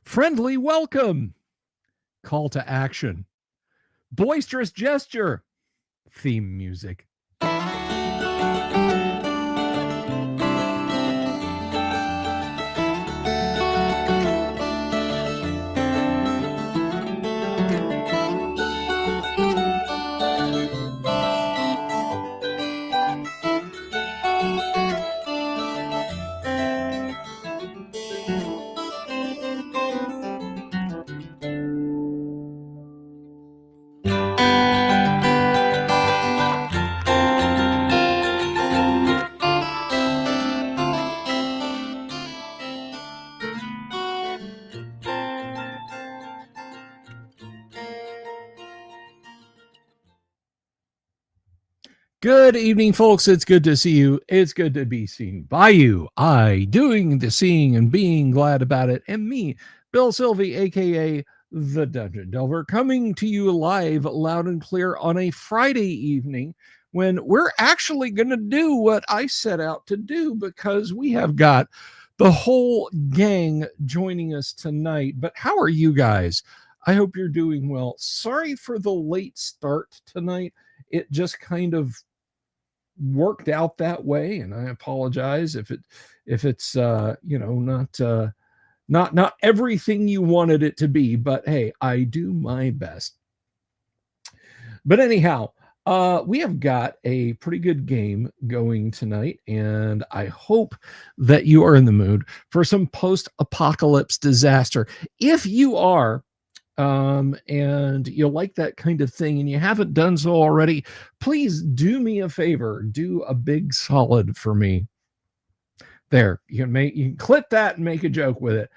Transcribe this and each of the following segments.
Friendly welcome. Call to action. Boisterous gesture. Theme music. Good evening, folks. It's good to see you. It's good to be seen by you. I doing the seeing and being glad about it. And me, Bill Sylvie, aka the Dungeon Delver, coming to you live, loud and clear on a Friday evening when we're actually going to do what I set out to do because we have got the whole gang joining us tonight. But how are you guys? I hope you're doing well. Sorry for the late start tonight. It just kind of worked out that way, and I apologize if it's not everything you wanted it to be, but hey, I do my best. But anyhow, we have got a pretty good game going tonight, and I hope that you are in the mood for some post-apocalypse disaster. If you are, and you like that kind of thing and you haven't done so already, please do me a favor, do a big solid for me. There, you can clip that and make a joke with it.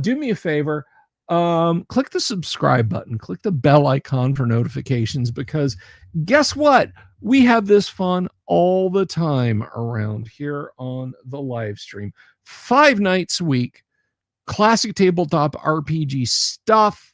Do me a favor, click the subscribe button, click the bell icon for notifications, because guess what? We have this fun all the time around here on the live stream, 5 nights a week. Classic tabletop RPG stuff.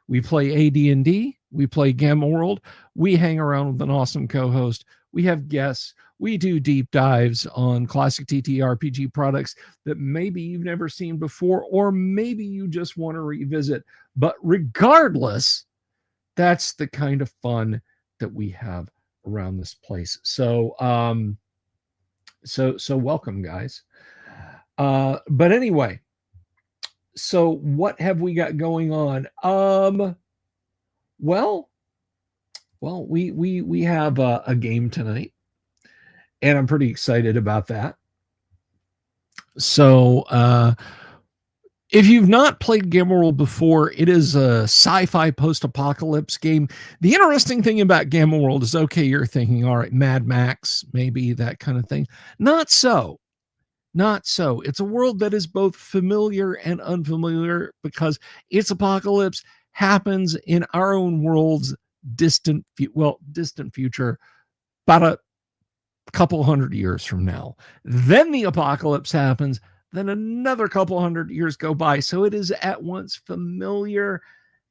We play AD&D. We play Gamma World. We hang around with an awesome co-host. We have guests. We do deep dives on classic TTRPG products that maybe you've never seen before, or maybe you just want to revisit. But regardless, that's the kind of fun that we have around this place. So welcome, guys. But anyway, so what have we got going on? Well, we have a game tonight, and I'm pretty excited about that. So, if you've not played Gamma World before, it is a sci-fi post-apocalypse game. The interesting thing about Gamma World is, okay, you're thinking, all right, Mad Max, maybe that kind of thing. Not so. Not so. It's a world that is both familiar and unfamiliar because its apocalypse happens in our own world's distant future, about a couple hundred years from now. Then the apocalypse happens, then another couple hundred years go by. So it is at once familiar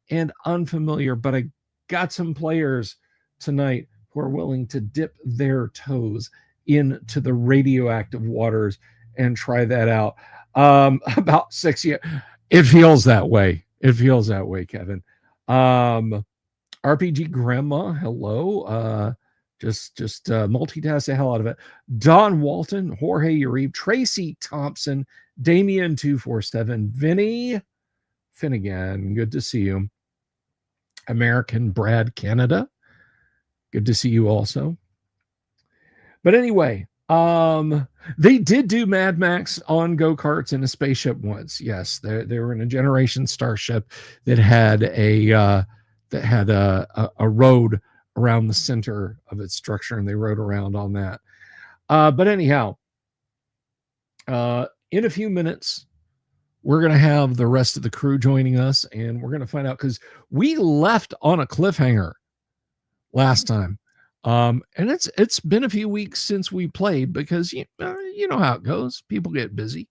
and unfamiliar. But I got some players tonight who are willing to dip their toes into the radioactive waters and try that out. About 6 years. It feels that way. It feels that way, Kevin. RPG Grandma, hello. Just multitask the hell out of it. Don Walton, Jorge Uribe, Tracy Thompson, Damien247, Vinny Finnegan, good to see you. American Brad Canada, good to see you also. But anyway, they did do Mad Max on go-karts in a spaceship once. Yes, they were in a Generation starship that had a road around the center of its structure, and they rode around on that. But anyhow, in a few minutes, we're going to have the rest of the crew joining us, and we're going to find out, because we left on a cliffhanger last time. And it's been a few weeks since we played, because you know how it goes. People get busy.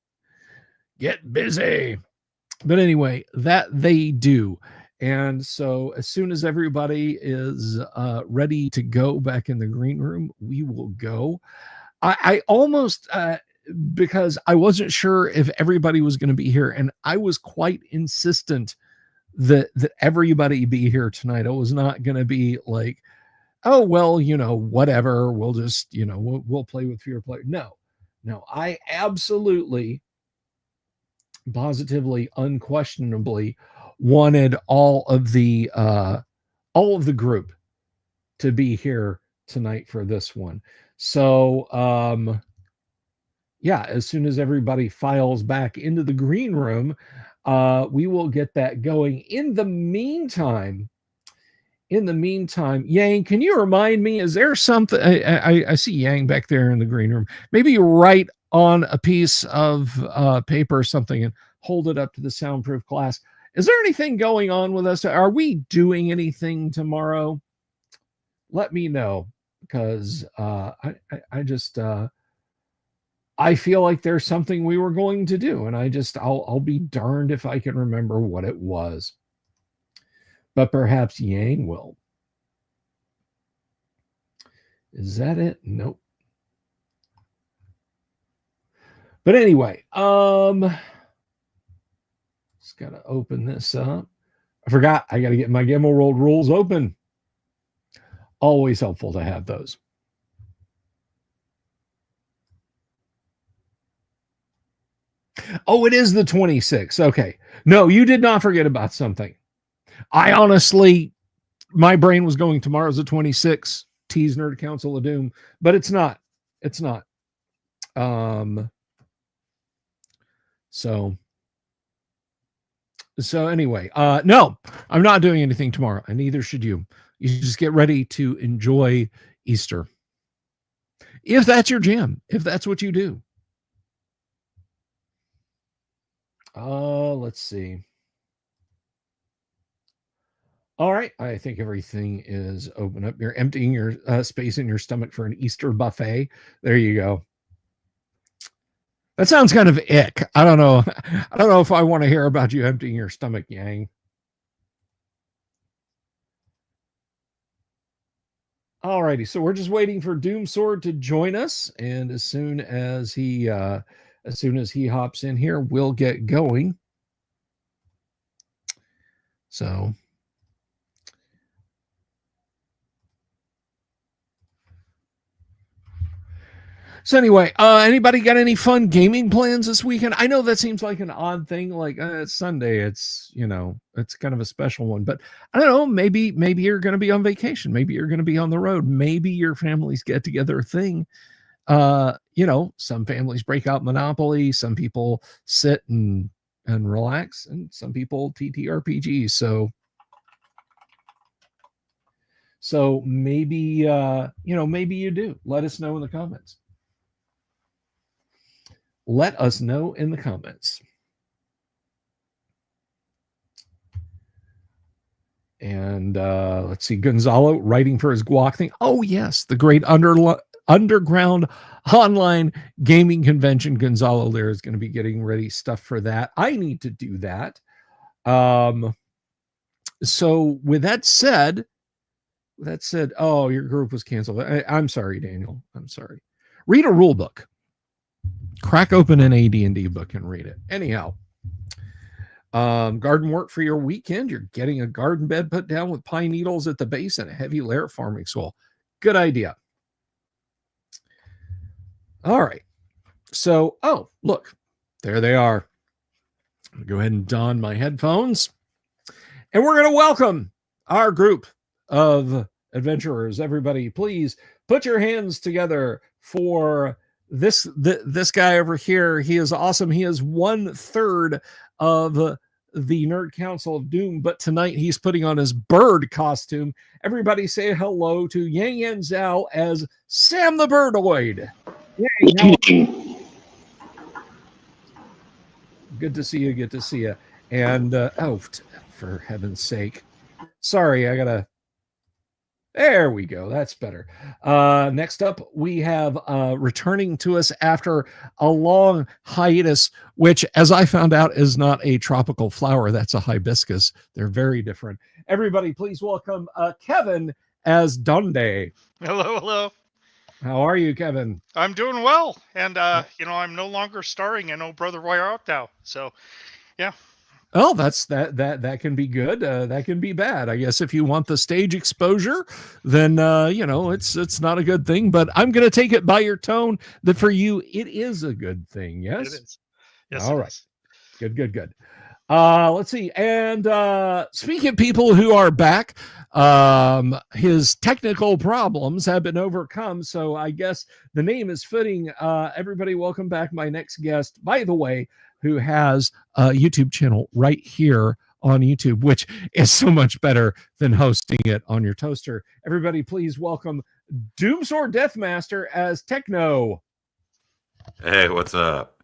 But anyway, that they do. And so as soon as everybody is ready to go back in the green room, we will go. I almost because I wasn't sure if everybody was going to be here, and I was quite insistent that everybody be here tonight. I was not going to be like, oh, well, whatever, we'll just, we'll play with fewer players. No, I absolutely, positively, unquestionably wanted all of the group to be here tonight for this one. So yeah, as soon as everybody files back into the green room, we will get that going. In the meantime, Yang, can you remind me, is there something, I see Yang back there in the green room, maybe you write on a piece of paper or something and hold it up to the soundproof glass. Is there anything going on with us? Are we doing anything tomorrow? Let me know, because I just I feel like there's something we were going to do, and I'll be darned if I can remember what it was. But perhaps Yang will. Is that it? Nope. But anyway, just gotta open this up. I forgot, I gotta get my Gimmel World rules open. Always helpful to have those. Oh, it is the 26th. Okay. No, you did not forget about something. I honestly, my brain was going, tomorrow's the 26th, T's Nerd Council of Doom, but it's not. It's not. So anyway, no, I'm not doing anything tomorrow, and neither should you. You just get ready to enjoy Easter. If that's your jam, if that's what you do. Let's see. All right, I think everything is open up. You're emptying your space in your stomach for an Easter buffet. There you go. That sounds kind of ick. I don't know. I don't know if I want to hear about you emptying your stomach, Yang. All righty, so we're just waiting for Doom Sword to join us, and as soon as he hops in here, we'll get going. So anyway, anybody got any fun gaming plans this weekend? I know that seems like an odd thing. Like it's Sunday, it's it's kind of a special one. But I don't know. Maybe you're going to be on vacation. Maybe you're going to be on the road. Maybe your family's get together thing. Some families break out Monopoly. Some people sit and relax, and some people TTRPG. So maybe maybe you do. Let us know in the comments. Let us know in the comments. And let's see, Gonzalo writing for his guac thing. Oh, yes, the great underground online gaming convention. Gonzalo there is going to be getting ready stuff for that. I need to do that. So with that said, oh, your group was canceled. I'm sorry, Daniel. I'm sorry. Read a rule book. Crack open an AD&D book and read it. Anyhow, garden work for your weekend. You're getting a garden bed put down with pine needles at the base and a heavy layer of farming soil. Good idea. All right. So, oh, look, there they are. I'm going to go ahead and don my headphones. And we're going to welcome our group of adventurers. Everybody, please put your hands together for this guy over here. He is awesome. He is 1/3 of the Nerd Council of Doom, but tonight he's putting on his bird costume. Everybody say hello to Yang Yan Zhao as Sam the Birdoid. Yang, good to see you. Good to see you. And for heaven's sake, sorry, I gotta. There we go. That's better. Next up, we have returning to us after a long hiatus, which, as I found out, is not a tropical flower. That's a hibiscus. They're very different. Everybody, please welcome Kevin as Donde. Hello, hello. How are you, Kevin? I'm doing well, and I'm no longer starring in Oh Brother Where Art Thou? So, yeah. Oh, that can be good. That can be bad. I guess if you want the stage exposure, then it's not a good thing. But I'm going to take it by your tone that for you it is a good thing. It Yes. is. Yes, All it right. is. Good. Let's see. And speaking of people who are back, his technical problems have been overcome. So I guess the name is fitting. Everybody, welcome back my next guest, by the way, who has a YouTube channel right here on YouTube, which is so much better than hosting it on your toaster. Everybody, please welcome Doomsword Deathmaster as Techno. Hey, what's up?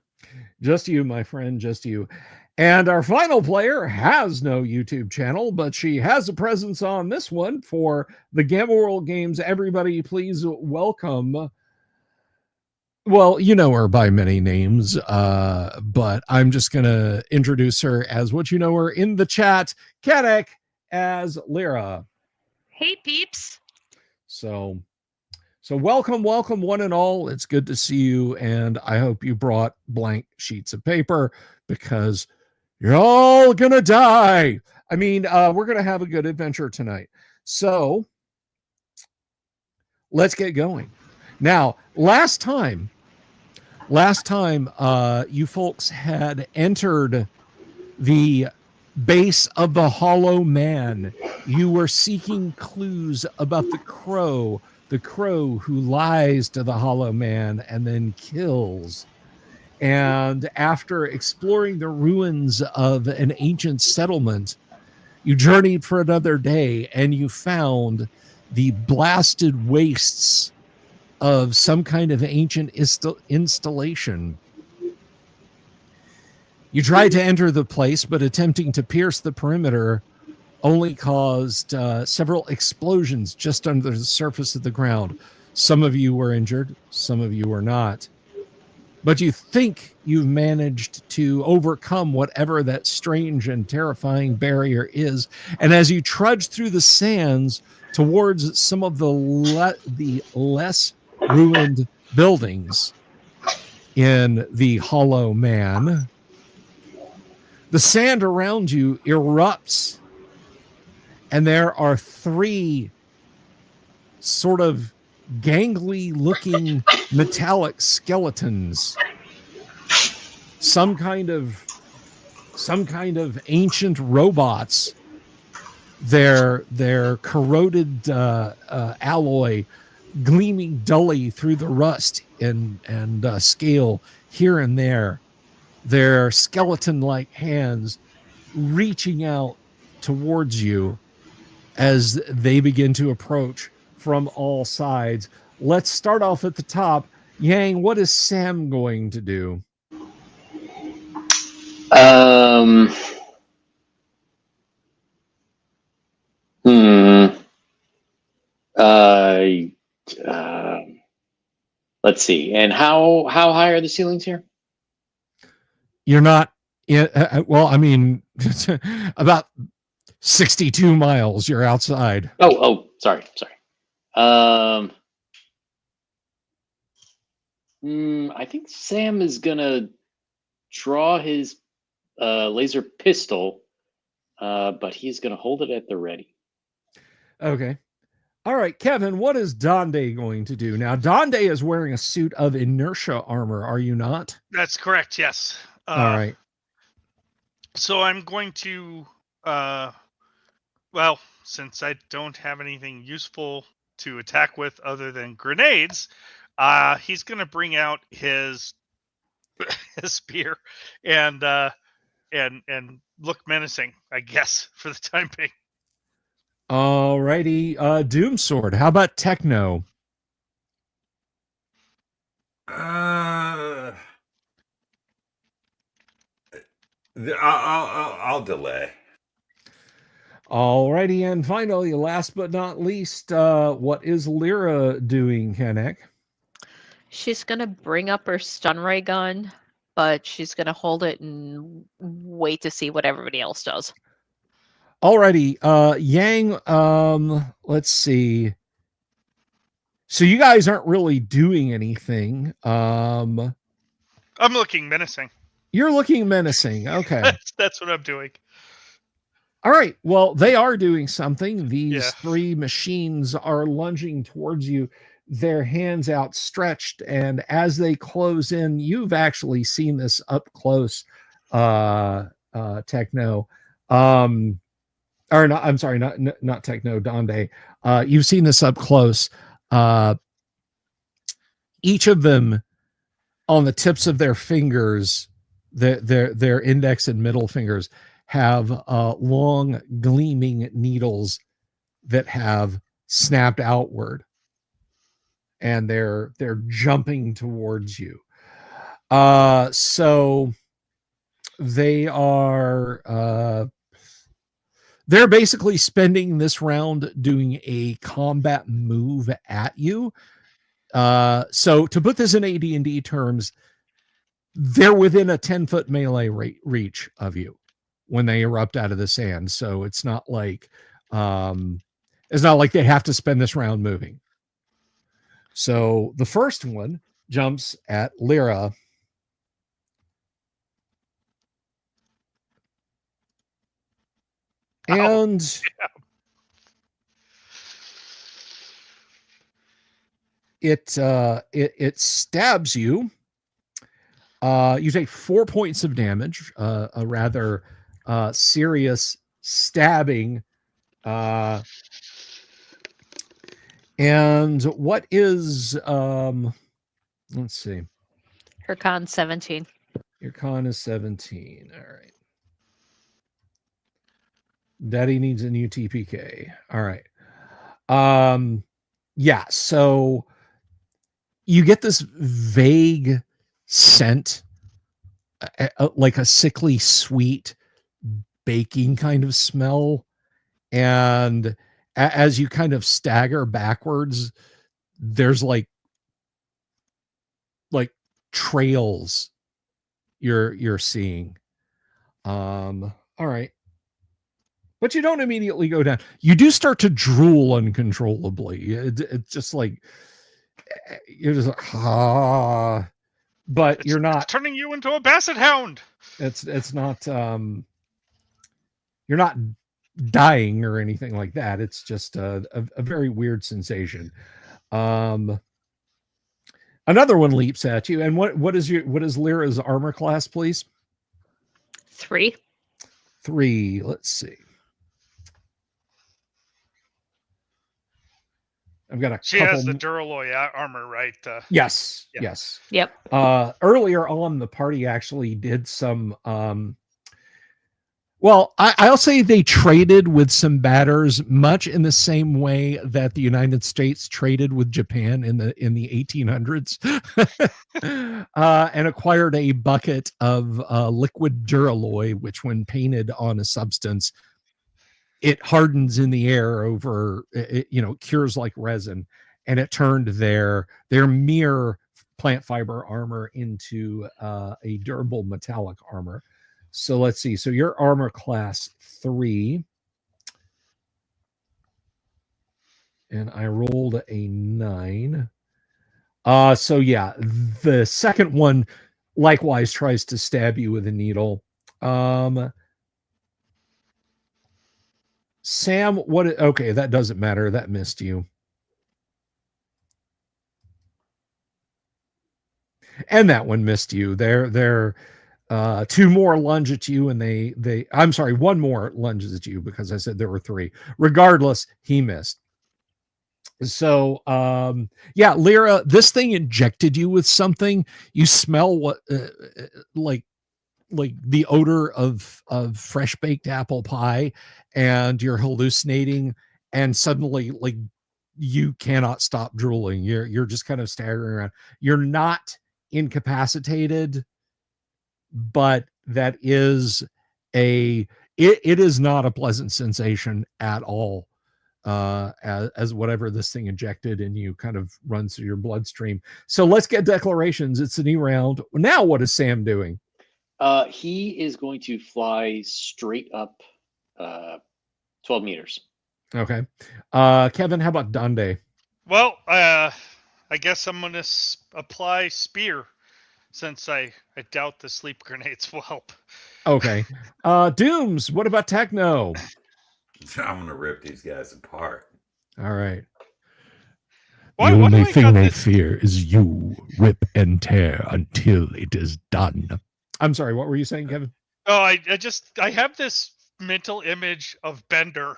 Just you, my friend, just you. And our final player has no YouTube channel, but she has a presence on this one for the Gamma World Games. Everybody, please welcome. Well, you know her by many names, but I'm just going to introduce her as what you know her in the chat, Kanek as Lyra. Hey, peeps. So welcome one and all. It's good to see you, and I hope you brought blank sheets of paper because you're all gonna die. I mean, we're gonna have a good adventure tonight. So let's get going. Now, last time, you folks had entered the base of the Hollow Man. You were seeking clues about the crow who lies to the Hollow Man and then kills. And after exploring the ruins of an ancient settlement, you journeyed for another day and you found the blasted wastes of some kind of ancient installation. You tried to enter the place, but attempting to pierce the perimeter only caused several explosions just under the surface of the ground. Some of you were injured, some of you were not. But you think you've managed to overcome whatever that strange and terrifying barrier is. And as you trudge through the sands towards some of the less ruined buildings in the Hollow Man, the sand around you erupts, and there are three sort of gangly looking metallic skeletons, some kind of ancient robots. Their corroded alloy gleaming dully through the rust and scale here and there. Their skeleton-like hands reaching out towards you as they begin to approach from all sides. Let's start off at the top. Yang, what is Sam going to do? Let's see. And how high are the ceilings here? You're not well, I mean, about 62 miles. You're outside. Sorry. I think Sam is gonna draw his laser pistol, but he's gonna hold it at the ready. Okay. All right, Kevin, what is Donde going to do? Now, Donde is wearing a suit of inertia armor, are you not? That's correct, yes. All right. So I'm going to, since I don't have anything useful to attack with other than grenades, he's going to bring out his spear and look menacing, I guess, for the time being. All righty, Doomsword. How about Techno? I'll delay. All righty, and finally, last but not least, what is Lyra doing, Kanek? She's gonna bring up her stun ray gun, but she's gonna hold it and wait to see what everybody else does. Alrighty, Yang, let's see. So you guys aren't really doing anything. I'm looking menacing. You're looking menacing. Okay. That's what I'm doing. All right. Well, they are doing something. These Yeah. three machines are lunging towards you, their hands outstretched. And as they close in, you've actually seen this up close, Techno. Or not, I'm sorry, not Techno, Donde. You've seen this up close. Each of them on the tips of their fingers, their index and middle fingers, have long gleaming needles that have snapped outward, and they're jumping towards you. So they are they're basically spending this round doing a combat move at you. So to put this in AD&D terms, they're within a 10-foot melee reach of you when they erupt out of the sand. So it's not like they have to spend this round moving. So the first one jumps at Lyra. And it stabs you. You take 4 points of damage, a rather serious stabbing. And what is let's see. Her con 17. Your con is 17. All right. Daddy needs a new TPK. All right. Yeah, so you get this vague scent, like a sickly sweet baking kind of smell, and as you kind of stagger backwards, there's like trails you're seeing. All right. But you don't immediately go down. You do start to drool uncontrollably. It's just like you're just like, but you're not. It's turning you into a basset hound. It's not. You're not dying or anything like that. It's just a very weird sensation. Another one leaps at you. And what is Lyra's armor class, please? 3. 3. Let's see. I've got a She couple. has the Duralloy armor, right? Yes. Yeah. Yes. Yep. Earlier on, the party actually did some. Well, I'll say they traded with some batters, much in the same way that the United States traded with Japan in the 1800s, and acquired a bucket of liquid Duralloy, which, when painted on a substance, it hardens in the air over, cures like resin, and it turned their mere plant fiber armor into a durable metallic armor. So let's see. So your armor class 3, and I rolled a 9. So yeah, the second one likewise tries to stab you with a needle. Sam, okay, that doesn't matter. That missed you. And that one missed you. They're 2 more lunge at you, and I'm sorry, 1 more lunges at you because I said there were 3. Regardless, he missed. So yeah, Lyra, this thing injected you with something. You smell what like the odor of fresh baked apple pie, and you're hallucinating, and suddenly you cannot stop drooling. You're just kind of staggering around. You're not incapacitated, but that is it is not a pleasant sensation at all, as whatever this thing injected in you kind of runs through your bloodstream. So let's get declarations. It's a new round. Now what is Sam doing? He is going to fly straight up 12 meters. Okay. Kevin, how about Dande? Well, I guess I'm gonna apply spear, since I doubt the sleep grenades will help. Okay. Dooms, what about Techno? I'm gonna rip these guys apart. All right. Why The do only I thing got they this? fear is you. Rip and tear until it is done. I'm sorry, what were you saying, Kevin? Oh, I have this mental image of Bender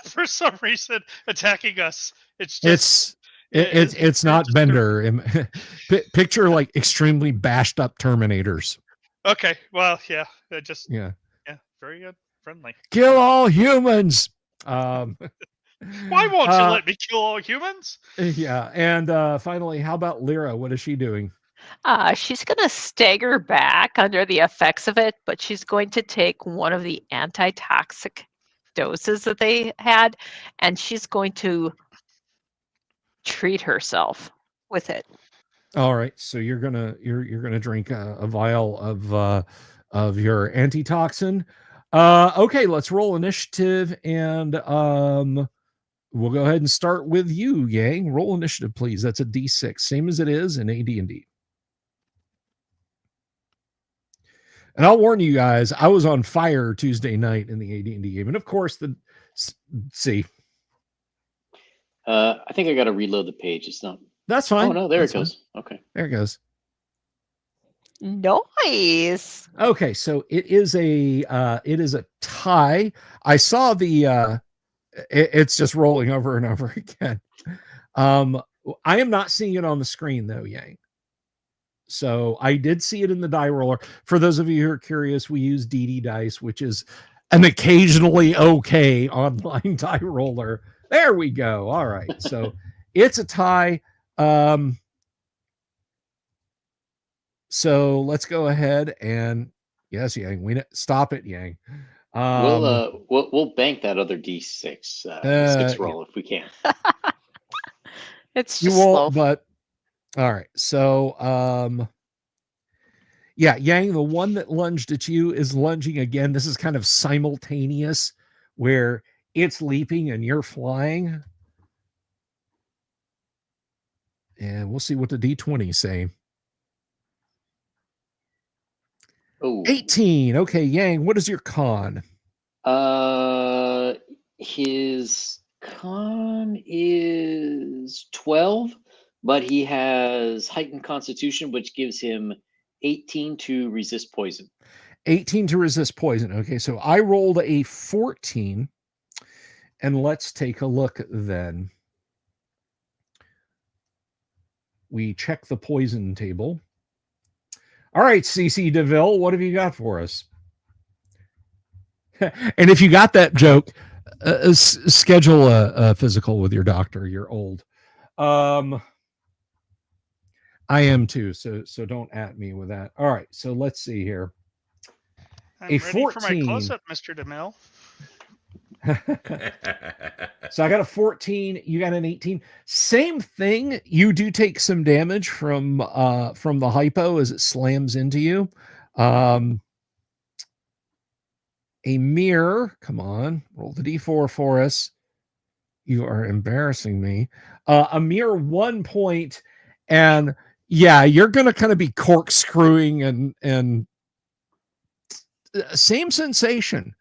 for some reason attacking us. It's just It's not Bender. Picture like extremely bashed up Terminators. okay. Well, yeah, Yeah. very good, friendly. Kill all humans. Um, Why won't you let me kill all humans? Yeah, and finally, how about Lyra? What is she doing? She's going to stagger back under the effects of it, but she's going to take one of the antitoxic doses that they had, and she's going to treat herself with it. All right, so you're gonna drink a vial of your antitoxin. Okay, let's roll initiative, and we'll go ahead and start with you, Yang. Roll initiative, please. That's a D6, same as it is in AD&D. And I'll warn you guys, I was on fire Tuesday night in the AD&D game, and of course see. I think I got to reload the page. It's not. That's fine. Oh no, there That's it goes. Fine. Okay. There it goes. Nice. Okay, so it is a tie. I saw the it's just rolling over and over again. I am not seeing it on the screen though, Yang. So I did see it in the die roller. For those of you who are curious, we use DD Dice, which is an occasionally okay online die roller. There we go. All right. So it's a tie. So let's go ahead and yes, Yang. Stop it, Yang. We'll bank that other D6 roll if we can. It's you just won't, slow. but all right. So yeah, Yang, the one that lunged at you is lunging again. This is kind of simultaneous where it's leaping and you're flying. And we'll see what the D20 say. Oh, 18. Okay, Yang, what is your con? His con is 12, but he has heightened constitution, which gives him 18 to resist poison. 18 to resist poison. Okay, so I rolled a 14. And let's take a look then. We check the poison table. All right, CC DeVille, what have you got for us? And if you got that joke, schedule a physical with your doctor. You're old. I am too, so don't at me with that. All right, so let's see here. I'm A ready 14. for my close-up, Mr. DeMille. So I got a 14, you got an 18. Same thing. You do take some damage from the hypo as it slams into you. A mirror, come on, roll the D4 for us. You are embarrassing me. A mere 1 point, and yeah, you're gonna kind of be corkscrewing and same sensation.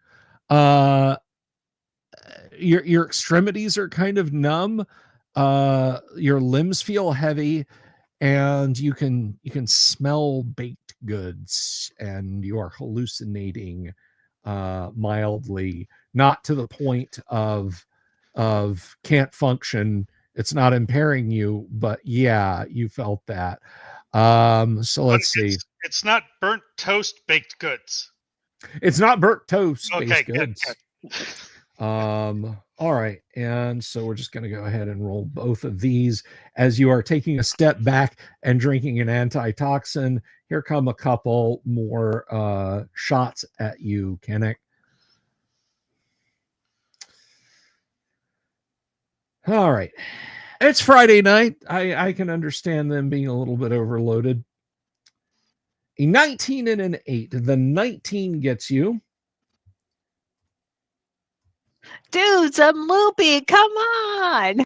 Your extremities are kind of numb. Your limbs feel heavy, and you can smell baked goods, and you are hallucinating mildly, not to the point of can't function. It's not impairing you, but yeah, you felt that. So let's see. It's not burnt toast baked goods. It's not burnt toast Okay, based goods. good. All right, and so we're just going to go ahead and roll both of these as you are taking a step back and drinking an antitoxin. Here come a couple more shots at you, Kennick. All right, it's Friday night. I can understand them being a little bit overloaded. A 19 and an 8. The 19 gets you. Dudes, I'm loopy. Come on.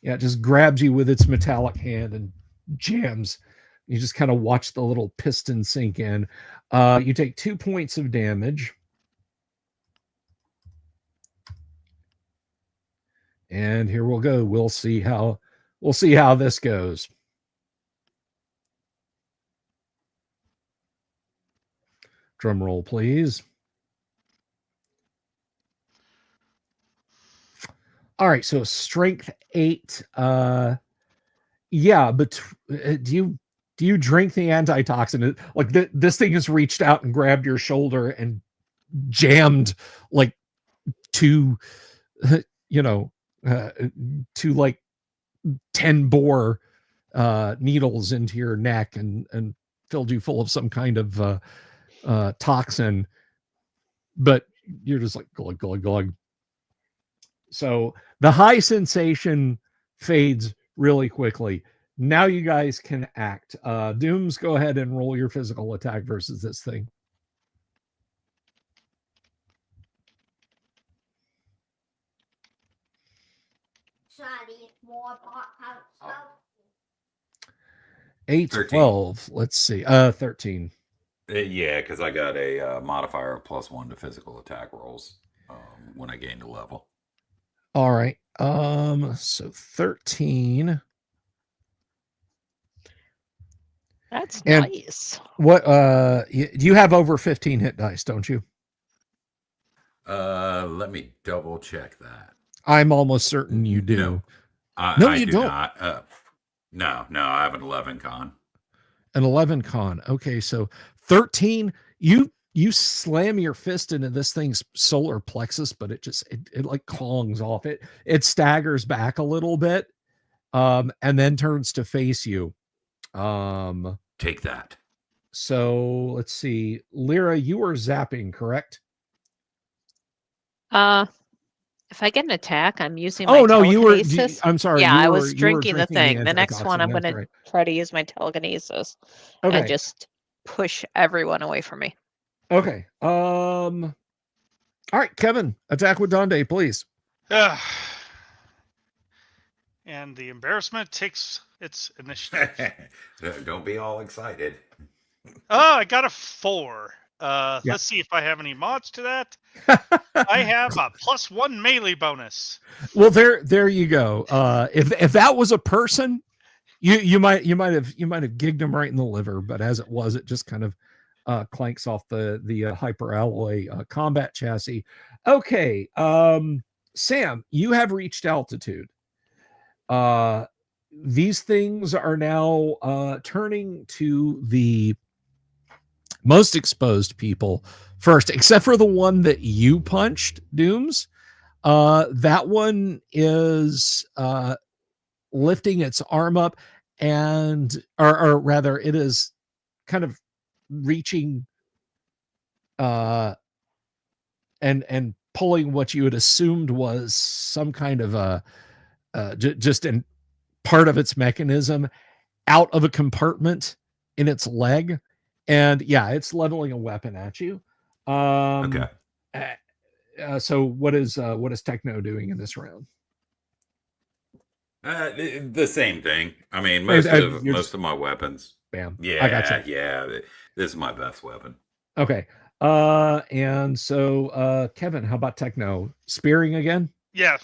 Yeah, it just grabs you with its metallic hand and jams. You just kind of watch the little piston sink in. You take 2 points of damage. And here we'll go. We'll see how this goes. Drum roll, please. All right, so strength 8. Yeah, but do you drink the antitoxin? Like this thing has reached out and grabbed your shoulder and jammed like two, two like 10 bore needles into your neck and filled you full of some kind of toxin. But you're just like glug glug glug. So the high sensation fades really quickly. Now you guys can act. Dooms, go ahead and roll your physical attack versus this thing. Eight, 13. 12. Let's see. 13. Yeah, because I got a modifier of +1 to physical attack rolls when I gained a level. All right. So 13. That's And nice. What you have over 15 hit dice, don't you? Let me double check that. I'm almost certain you do. No, No, I you do don't. not. No, I have an 11 con. An 11 con. Okay, so 13. You slam your fist into this thing's solar plexus, but it just it like clongs off. It staggers back a little bit, and then turns to face you. Take that. So let's see, Lyra, you were zapping, correct? If I get an attack, I'm using my Oh no, you were. telekinesis. I'm sorry. Yeah, I you was were drinking the thing. The next one, antitoxin, I'm going that's to right. try to use my telekinesis Okay. and just push everyone away from me. Okay. All right, Kevin, attack with Donde, please. And the embarrassment takes its initiative. Don't be all excited. Oh, I got a 4. Yeah. Let's see if I have any mods to that. I have a +1 melee bonus. Well, there you go. If that was a person, you might have gigged him right in the liver, but as it was, it just kind of clanks off the hyper alloy combat chassis. Okay, Sam, you have reached altitude. These things are now turning to the most exposed people first, except for the one that you punched, Dooms. That one is lifting its arm up and or rather it is kind of reaching and pulling what you had assumed was some kind of a just in part of its mechanism out of a compartment in its leg, and yeah, it's leveling a weapon at you. Okay. So what is Techno doing in this round? The same thing. I mean, Most most of my weapons. Bam. Yeah, I gotcha. Yeah. This is my best weapon. Okay. And so Kevin, how about Techno? Spearing again? Yeah.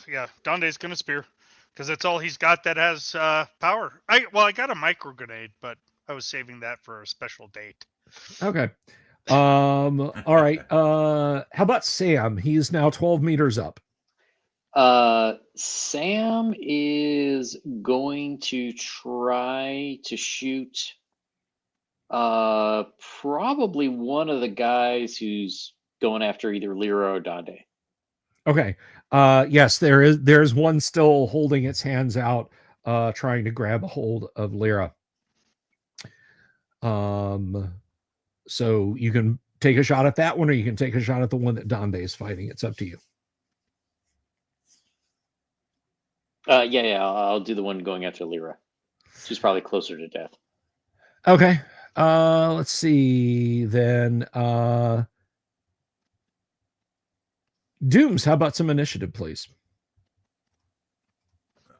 Donde's gonna spear because that's all he's got that has power. I got a micro grenade, but I was saving that for a special date. Okay. All right. How about Sam? He's now 12 meters up. Sam is going to try to shoot probably one of the guys who's going after either Lyra or Dade. Okay. Yes, there's one still holding its hands out, trying to grab a hold of Lyra. So you can take a shot at that one, or you can take a shot at the one that Donde is fighting. It's up to you. Yeah, I'll do the one going after Lyra. She's probably closer to death. Okay. Let's see then. Dooms, how about some initiative, please?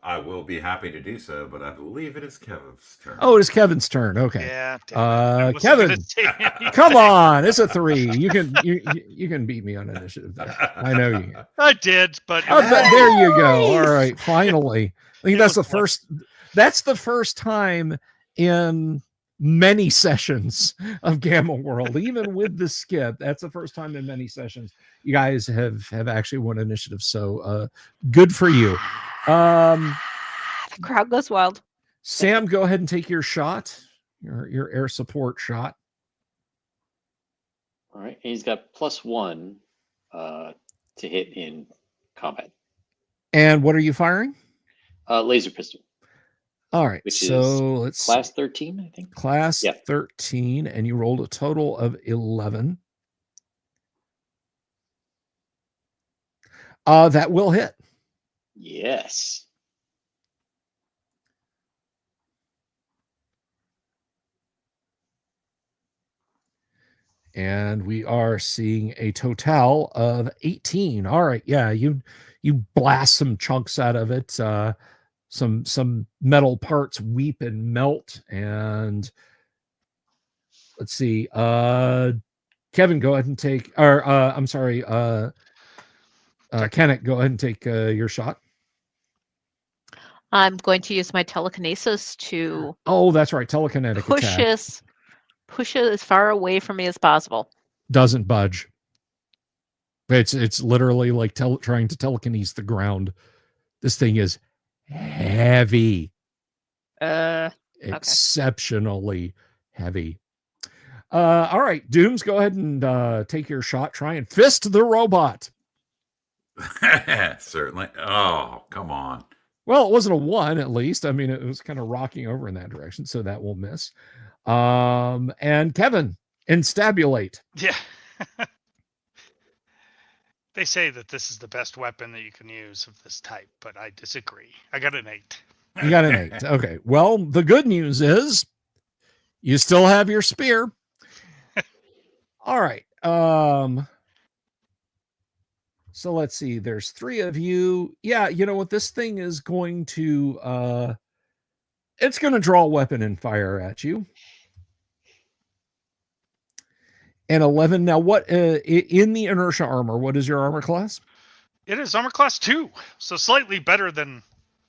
I will be happy to do so, but I believe it is Kevin's turn. Oh, it is Kevin's turn. Okay. Yeah, damn it. I wasn't gonna Kevin, say anything. come on. It's a 3. You can beat me on initiative there. I know you can. I did, but Oh, there you go. All Nice. right. Finally. I think It that's was the fun. first. That's the first time in many sessions of Gamma World, even with the skip. That's the first time in many sessions you guys have actually won initiative. So good for you. The crowd goes wild. Sam, go ahead and take your shot, your air support shot. All right. And he's got +1 to hit in combat. And what are you firing? Laser pistol, All right. which So is let's class 13, I think. class Yeah. 13, and you rolled a total of 11. That will hit. Yes. And we are seeing a total of 18. All right. Yeah, you blast some chunks out of it. Some metal parts weep and melt. And let's see. Kevin, go ahead and take, or I'm sorry, Kenneth, go ahead and take your shot. I'm going to use my telekinesis to Oh, that's right. Telekinetic push attack. it as far away from me as possible. Doesn't budge. It's literally like trying to telekinese the ground. This thing is heavy. Exceptionally heavy. All right, Dooms, go ahead and take your shot. Try and fist the robot. Certainly. Oh, come on. Well, it wasn't a 1 at least. I mean, it was kind of rocking over in that direction, so that will miss. And Kevin, instabulate. Yeah. They say that this is the best weapon that you can use of this type, but I disagree. I got an 8. You got an 8. Okay. Well, the good news is you still have your spear. All right. So let's see. There's 3 of you. Yeah, you know what? This thing is going to it's going to draw a weapon and fire at you. And 11. Now, what in the inertia armor? What is your armor class? It is armor class 2, so slightly better than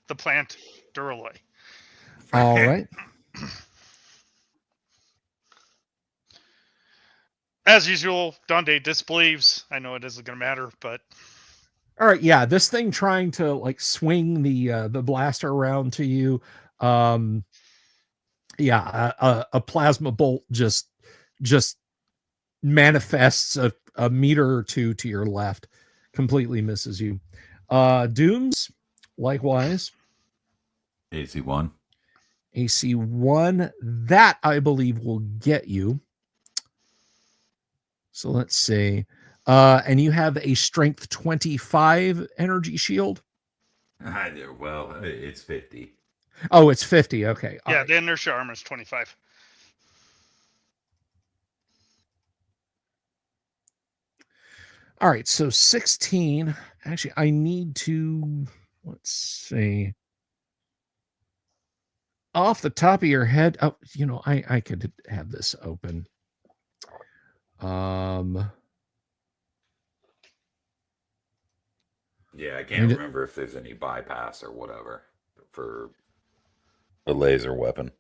the plant Duralloy. All right. As usual, Donde disbelieves. I know it isn't going to matter, but All right, yeah, this thing trying to like swing the blaster around to you. Yeah, a plasma bolt just manifests a meter or two to your left, completely misses you. Dooms, likewise. AC1. AC1, that I believe will get you. So let's see. And you have a strength 25 energy shield. Well, it's 50. Oh, it's 50. Okay. All yeah, right. the inertia armor is 25. All right. So 16. Actually, I need to, let's see. Off the top of your head. Oh, you know, I could have this open. Yeah, I can't remember if there's any bypass or whatever for a laser weapon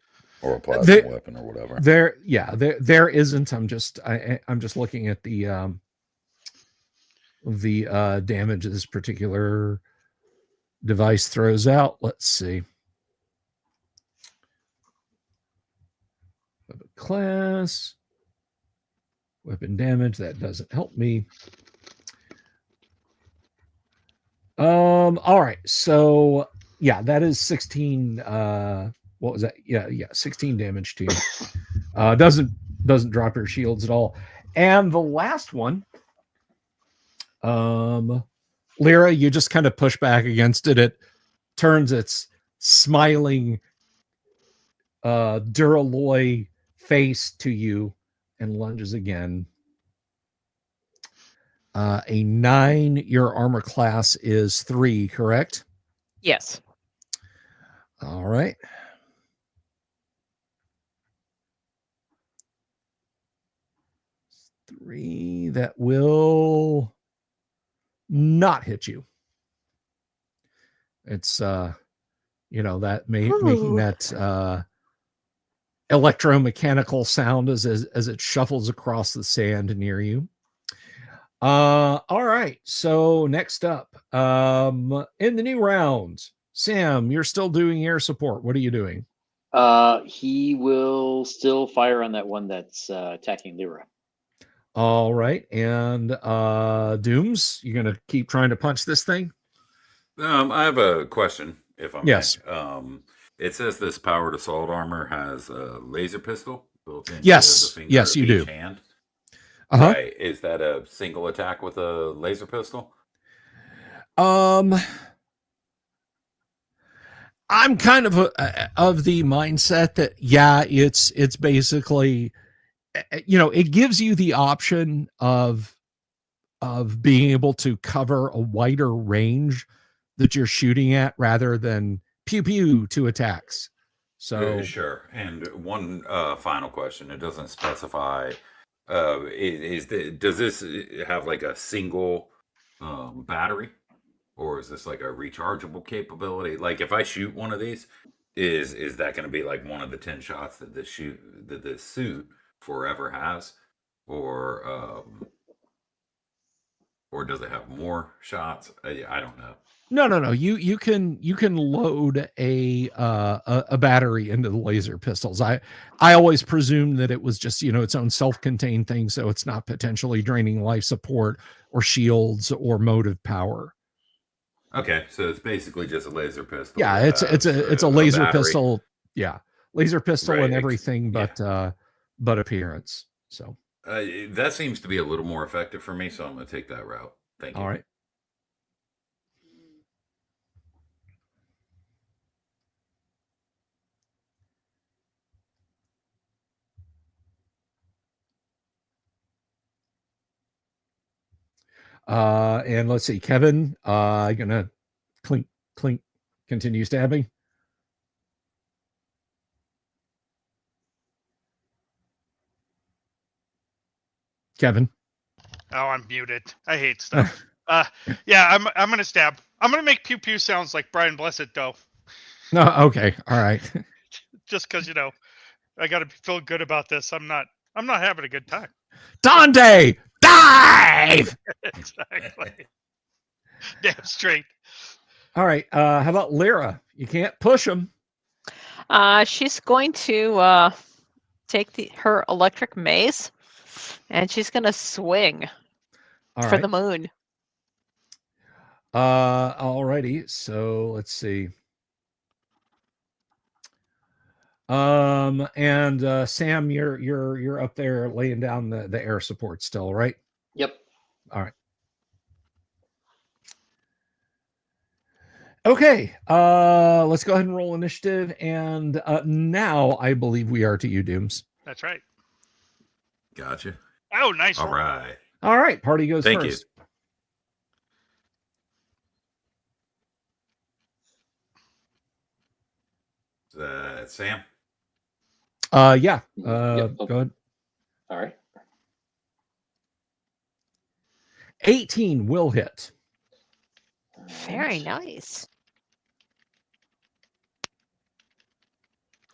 or a plasma weapon or whatever. There isn't. I'm just looking at the damage this particular device throws out. Let's see. Weapon class, weapon damage. That doesn't help me. All right. So yeah, that is 16. What was that? Yeah, 16 damage to you. Doesn't drop your shields at all. And the last one, Lyra, you just kind of push back against it. It turns its smiling Duralloy face to you and lunges again. A 9, your armor class is 3, correct? Yes. All right. Three, that will not hit you. It's that making that electromechanical sound as it shuffles across the sand near you. All right. So next up, in the new round, Sam, you're still doing air support. What are you doing? He will still fire on that one that's attacking Lyra. All right. And Dooms, you're gonna keep trying to punch this thing? I have a question, if I may. Yes. It says this powered assault armor has a laser pistol built into Yes. the finger Yes, of you each do. hand. Uh-huh. Right. Is that a single attack with a laser pistol? I'm kind of of the mindset that it's basically, it gives you the option of being able to cover a wider range that you're shooting at rather than pew pew to attacks. So Sure. And one final question. It doesn't specify. Does this have like a single battery, or is this like a rechargeable capability? Like if I shoot one of these, is that going to be like one of the 10 shots that this suit forever has, or does it have more shots? I don't know. No. You can load a battery into the laser pistols. I always presumed that it was just, its own self-contained thing, so it's not potentially draining life support or shields or motive power. Okay, so it's basically just a laser pistol. Yeah, it's a laser pistol. Yeah, laser pistol Right, and everything, but appearance. So that seems to be a little more effective for me, so I'm going to take that route. Thank you. All right. And let's see, Kevin, gonna clink, clink, continue stabbing. Kevin. Oh, I'm muted. I hate stuff. Yeah, I'm gonna stab. I'm gonna make pew pew sounds like Brian Blessed though. No, okay, all right. Just because I gotta feel good about this. I'm not having a good time. Dante, dive. Exactly. Damn straight. All right. How about Lyra? You can't push him. She's going to take her electric mace, and she's going to swing for the moon. Alrighty. So let's see. And Sam, you're up there laying down the air support still, right? Yep. All right. Okay, let's go ahead and roll initiative. And now I believe we are to you, Dooms. That's right. Gotcha. Oh, nice. All right. All right, party goes Thank first. You. Sam? Yeah. Yep. Go ahead. All right. 18 will hit. Very nice.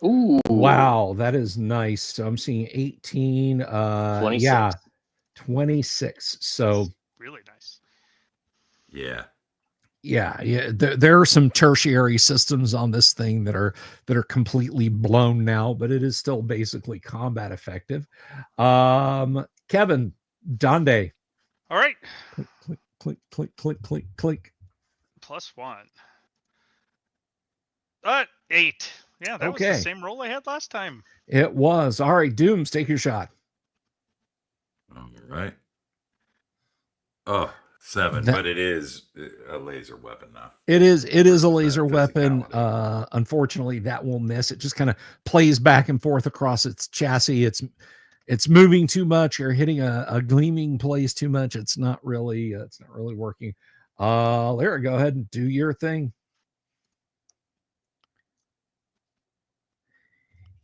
Ooh. Wow, that is nice. So I'm seeing 18. 26. Yeah, 26. So really nice. Yeah. Yeah. There are some tertiary systems on this thing that are completely blown now, but it is still basically combat effective. Kevin, Donde. All right. Click, click, click, click, click, click. +1. 8. Yeah, that was the same roll I had last time. It was. All right, Dooms, take your shot. All right. Oh, 7, but it is a laser weapon now. It is a laser weapon. Unfortunately, that will miss. It just kind of plays back and forth across its chassis. It's moving too much. You're hitting a gleaming place too much. It's not really working. Lyra, go ahead and do your thing.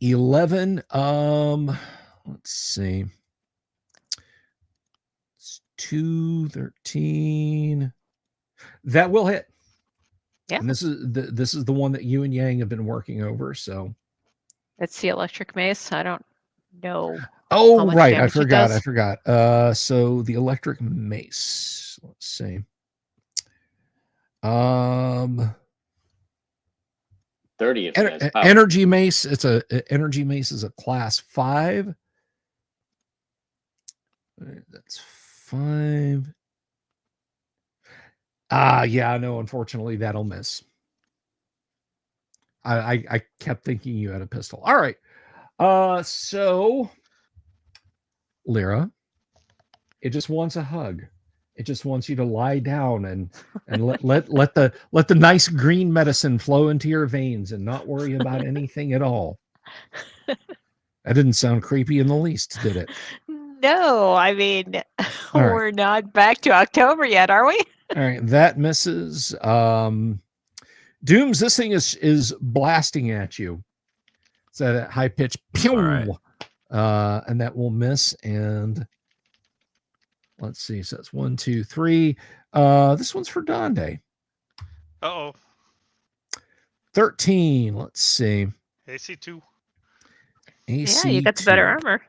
11. Let's see. It's 2, 13. That will hit. Yeah. And this is the one that you and Yang have been working over. So. It's the electric mace. I don't know. Oh, how much right. I damage it forgot. does. So the electric mace. Let's see. 30 if it has power. Energy mace. Energy mace is a class 5. That's 5. Yeah, no, unfortunately that'll miss. I kept thinking you had a pistol. All right. So Lyra, it just wants a hug. It just wants you to lie down and let the nice green medicine flow into your veins and not worry about anything at all. That didn't sound creepy in the least, did it? No, I mean, All right. we're not back to October yet, are we? All right, that misses. Dooms, this thing is blasting at you. It's at a high pitch, pew, All right. and that will miss. And let's see, so that's 1, 2, 3. This one's for Donde. Uh-oh. 13. Let's see. AC2. AC Yeah, you got the better 2. armor.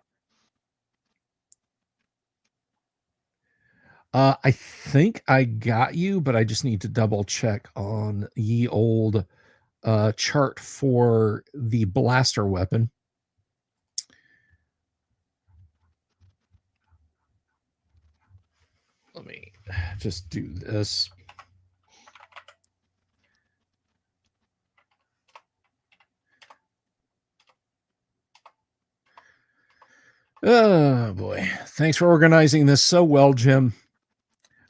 I think I got you, but I just need to double check on ye old chart for the blaster weapon. Let me just do this. Oh boy. Thanks for organizing this so well, Jim.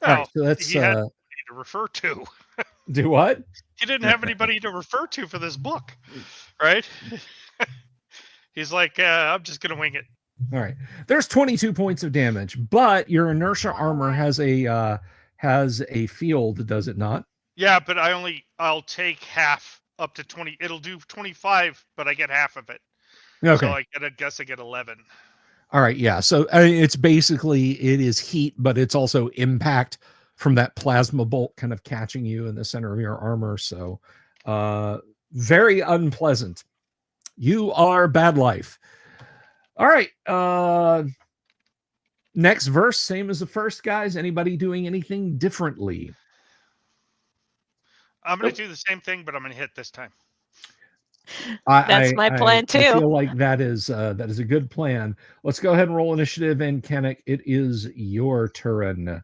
Oh, All right, so that's he had nobody to refer to. do what? He didn't have anybody to refer to for this book, right? He's like, I'm just gonna wing it. All right. There's 22 points of damage, but your inertia armor has a field, does it not? Yeah, but I'll take half up to 20. It'll do 25, but I get half of it. Okay. So I guess I get 11. All right, yeah. So it's basically, it is heat, but it's also impact from that plasma bolt kind of catching you in the center of your armor. So very unpleasant. You are bad life. All right. Next verse, same as the first, guys. Anybody doing anything differently? I'm going to do the same thing, but I'm going to hit this time. That's my plan too. I feel like that is a good plan. Let's go ahead and roll initiative, and Kennick, it is your turn.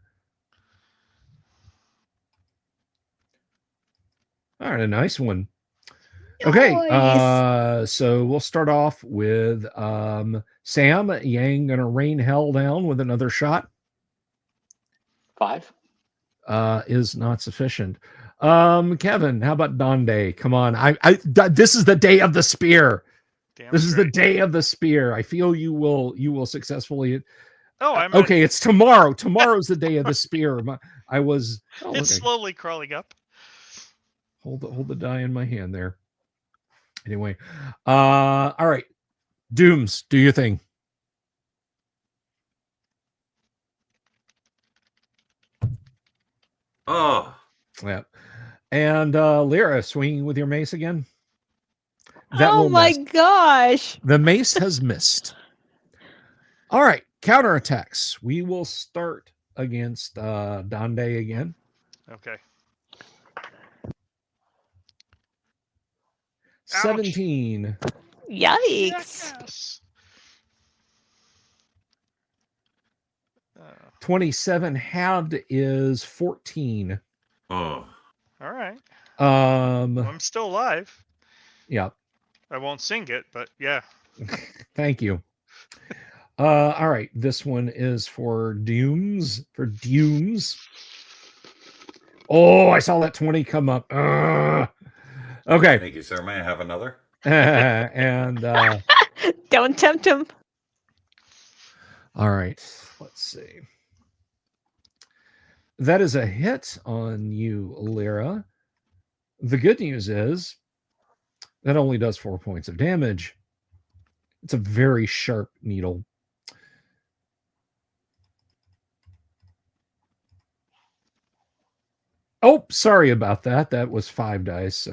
All right, a nice one. Okay, Nice. so we'll start off with Sam. Yang gonna rain hell down with another shot. 5 is not sufficient. Kevin, how about Donde? Come on, this is the day of the spear. Damn This is the straight. day of the spear. I feel you will successfully. Oh, I'm okay. It's tomorrow. Tomorrow's the day of the spear. I was. Oh, It's okay. slowly crawling up. Hold the die in my hand there. Anyway, all right. Dooms, do your thing. Oh, Yeah. And Lyra, swinging with your mace again. That Oh will my miss. gosh. The mace has missed. All right. Counterattacks. We will start against Donde again. Okay. 17. Yikes. Yes. 27 halved is 14. oh. All right. Well, I'm still alive. Yeah. I won't sing it, but yeah. Thank you. All right. This one is for Dooms. Oh, I saw that 20 come up. Okay. Thank you, sir. May I have another? And Don't tempt him. all right. Let's see. That is a hit on you, Lyra. The good news is that only does 4 points of damage. It's a very sharp needle. Oh, sorry about that. That was 5 dice.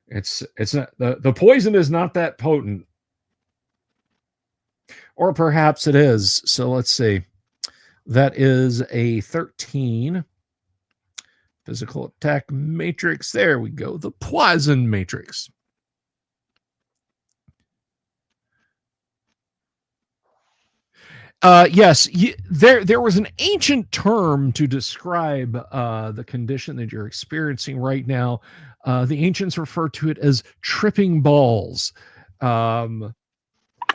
It's not the poison is not that potent. Or perhaps it is. So let's see. That is a 13. Physical attack matrix. There we go. The poison matrix. Yes, there was an ancient term to describe the condition that you're experiencing right now. The ancients refer to it as tripping balls.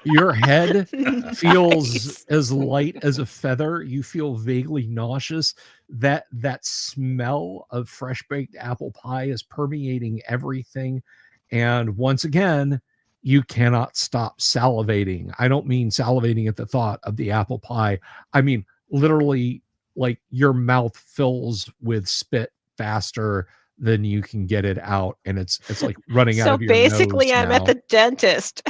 Your head feels Nice. as light as a feather. You feel vaguely nauseous. That smell of fresh baked apple pie is permeating everything. And once again, you cannot stop salivating. I don't mean salivating at the thought of the apple pie. I mean literally, like your mouth fills with spit faster than you can get it out, and it's like running out So of your basically, nose I'm now. at the dentist.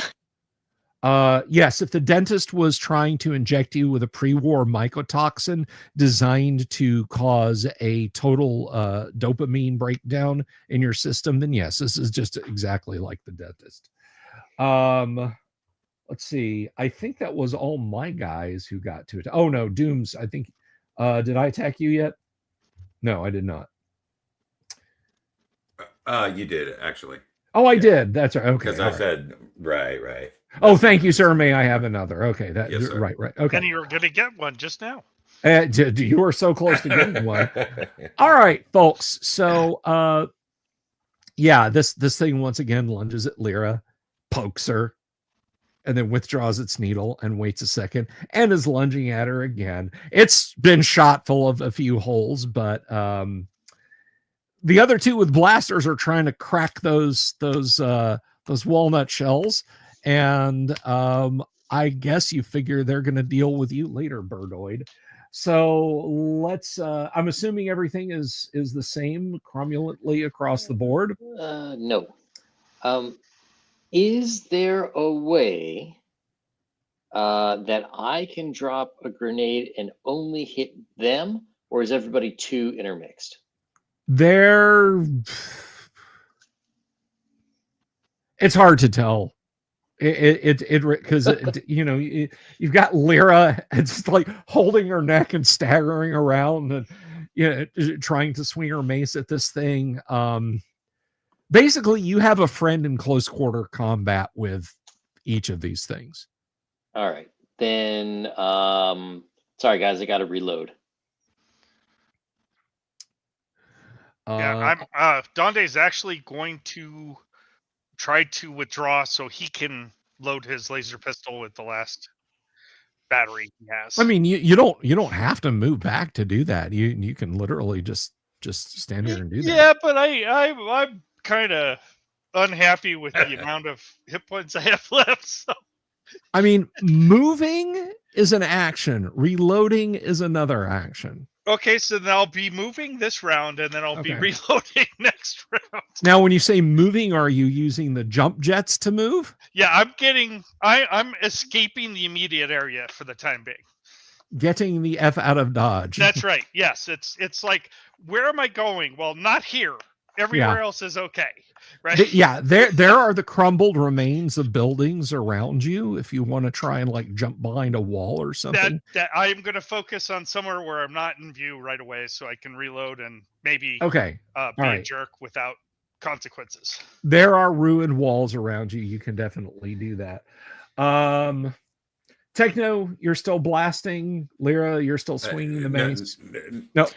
Yes, if the dentist was trying to inject you with a pre-war mycotoxin designed to cause a total dopamine breakdown in your system, then yes, this is just exactly like the dentist. Let's see. I think that was all my guys who got to it. Oh no, Dooms. I think. Did I attack you yet? No, I did not. You did actually. Oh, I did. That's right. Okay. Because I said right. Oh, thank you, sir. May I have another? Okay, that Yes, sir. right. Okay. And you were going to get one just now. You were so close to getting one. All right, folks. So, yeah, this thing once again lunges at Lyra, pokes her, and then withdraws its needle and waits a second and is lunging at her again. It's been shot full of a few holes, but the other two with blasters are trying to crack those walnut shells. And I guess you figure they're going to deal with you later, Birdoid. So let's. I'm assuming everything is the same cromulently across the board. No. Is there a way that I can drop a grenade and only hit them, or is everybody too intermixed? It's hard to tell. Because you know, you've got Lyra, it's like holding her neck and staggering around and trying to swing her mace at this thing. Basically, you have a friend in close quarter combat with each of these things. All right, then. Sorry, guys, I got to reload. Yeah, I'm. Donde's actually going to try to withdraw so he can load his laser pistol with the last battery he has. I mean, you don't have to move back to do that. You can literally just stand here and do that. Yeah, but I'm kind of unhappy with the amount of hit points I have left. So. I mean, moving is an action. Reloading is another action. Okay, so then I'll be moving this round, and then I'll be reloading next round. Now, when you say moving, are you using the jump jets to move? Yeah, I'm escaping the immediate area for the time being. Getting the F out of Dodge. That's right. Yes, it's like, where am I going? Well, not here. Everywhere else is okay. Right? There are the crumbled remains of buildings around you if you want to try and like jump behind a wall or something. That I am going to focus on somewhere where I'm not in view right away so I can reload and maybe be a jerk without consequences. There are ruined walls around you. You can definitely do that. Techno, you're still blasting. Lyra, you're still swinging the mace. No.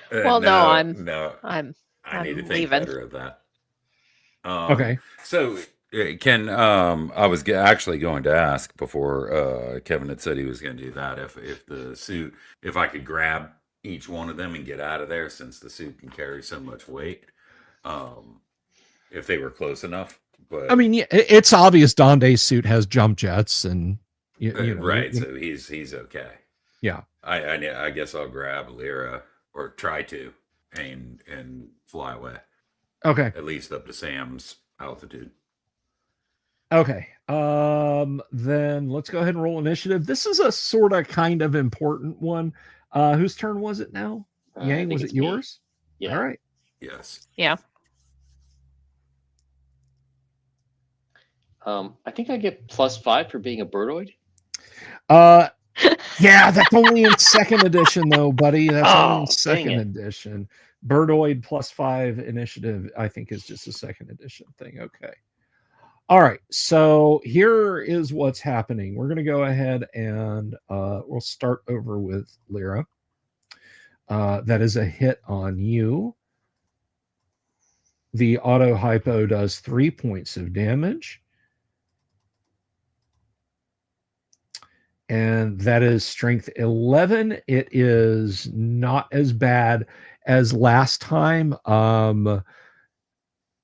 I need to think leaving. better of that. Okay. So can I was actually going to ask before Kevin had said he was going to do that if the suit, if I could grab each one of them and get out of there since the suit can carry so much weight, if they were close enough. But I mean, it's obvious Donde's suit has jump jets and right, so he's okay. Yeah, I guess I'll grab Lyra or try to and fly away. Okay. At least up to Sam's altitude. Okay. Then let's go ahead and roll initiative. This is a sort of kind of important one. Whose turn was it now? I Yang, think was it's it me. yours? Yeah. All right. Yes. Yeah. I think I get +5 for being a birdoid. Yeah, that's only in second edition though, buddy. That's only in Oh, dang second it. edition. Birdoid +5 initiative, I think, is just a second edition thing. Okay. All right. So here is what's happening. We're going to go ahead and we'll start over with Lyra. That is a hit on you. The auto hypo does 3 points of damage. And that is strength 11. It is not as bad as last time.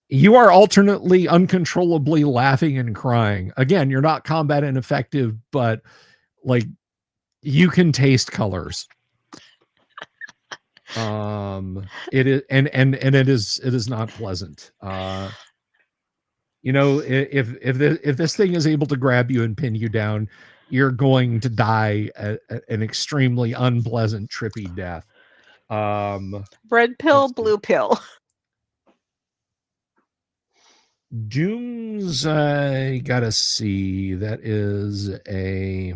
You are alternately uncontrollably laughing and crying. Again, you're not combat ineffective, but like you can taste colors. It is and it is not pleasant. You know, if this thing is able to grab you and pin you down, you're going to die an extremely unpleasant, trippy death. Red pill, Let's see. blue pill. Dooms, I gotta see. That is a.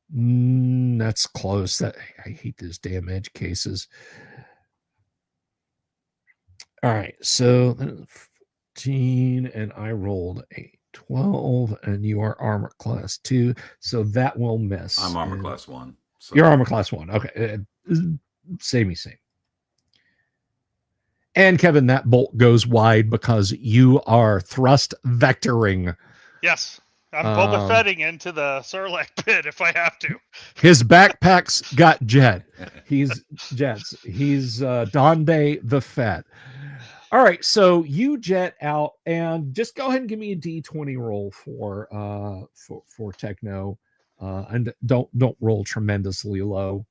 That's close. That I hate those damn edge cases. All right, so 15, and I rolled a 12, and you are armor class 2, so that will miss. I'm armor And class 1. So. you're armor class 1. Okay, same. And Kevin, that bolt goes wide because you are thrust vectoring. Yes. I'm Boba Fetting into the Sarlacc pit if I have to. His backpack's got He's jets. He's Donde the Fett. All right, so you jet out, and just go ahead and give me a D20 roll for Techno, and don't roll tremendously low.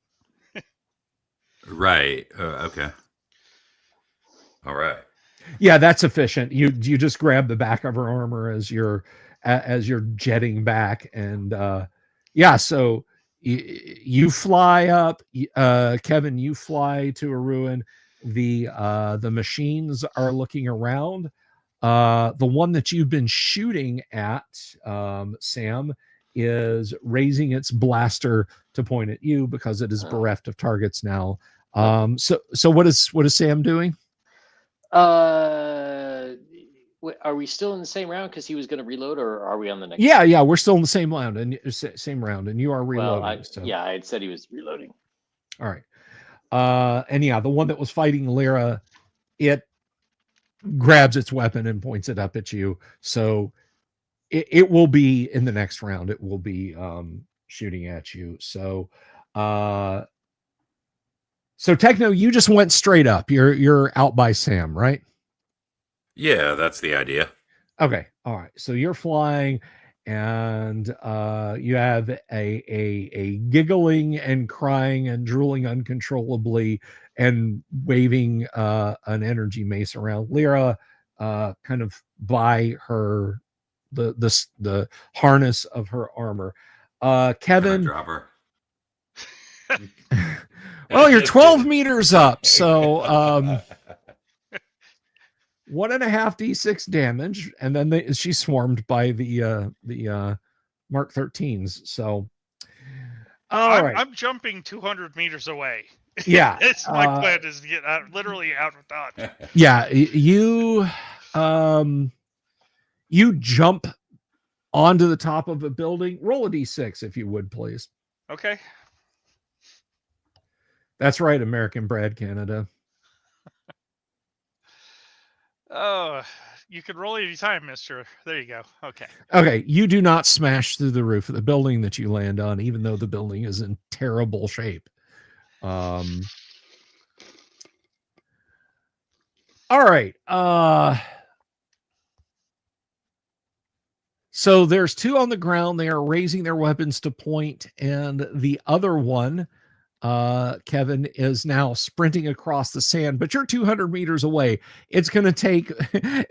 Right. Okay. All right. Yeah, that's efficient. You just grab the back of her armor as you're jetting back, and yeah, so you fly up. Kevin, you fly to a ruin. The machines are looking around. The one that you've been shooting at, Sam, is raising its blaster to point at you because it is bereft of targets now. So what is Sam doing? Are we still in the same round because he was going to reload, or are we on the next? Yeah, we're still in the same round, and you are reloading. Well, I had said he was reloading. All right. And yeah, the one that was fighting Lyra, it grabs its weapon and points it up at you. So it will be in the next round. It will be shooting at you. So Techno, you just went straight up. You're out by Sam, right? Yeah, that's the idea. Okay. All right. So you're flying, and you have a giggling and crying and drooling uncontrollably and waving an energy mace around Lyra, kind of by her the harness of her armor. Kevin, Can I drop her? well, you're Just 12 kidding. meters up, so 1.5 d6 damage, and then she's swarmed by the Mark 13s. So, I'm jumping 200 meters away. Yeah, It's my plan is to get literally out of dodge. Yeah, you jump onto the top of a building. Roll a d6 if you would, please. Okay. That's right, American Brad Canada. Oh, you can roll anytime, mister. There you go. Okay. Okay, you do not smash through the roof of the building that you land on, even though the building is in terrible shape. All right. So there's two on the ground. They are raising their weapons to point, and the other one Kevin, is now sprinting across the sand, but you're 200 meters away. It's going to take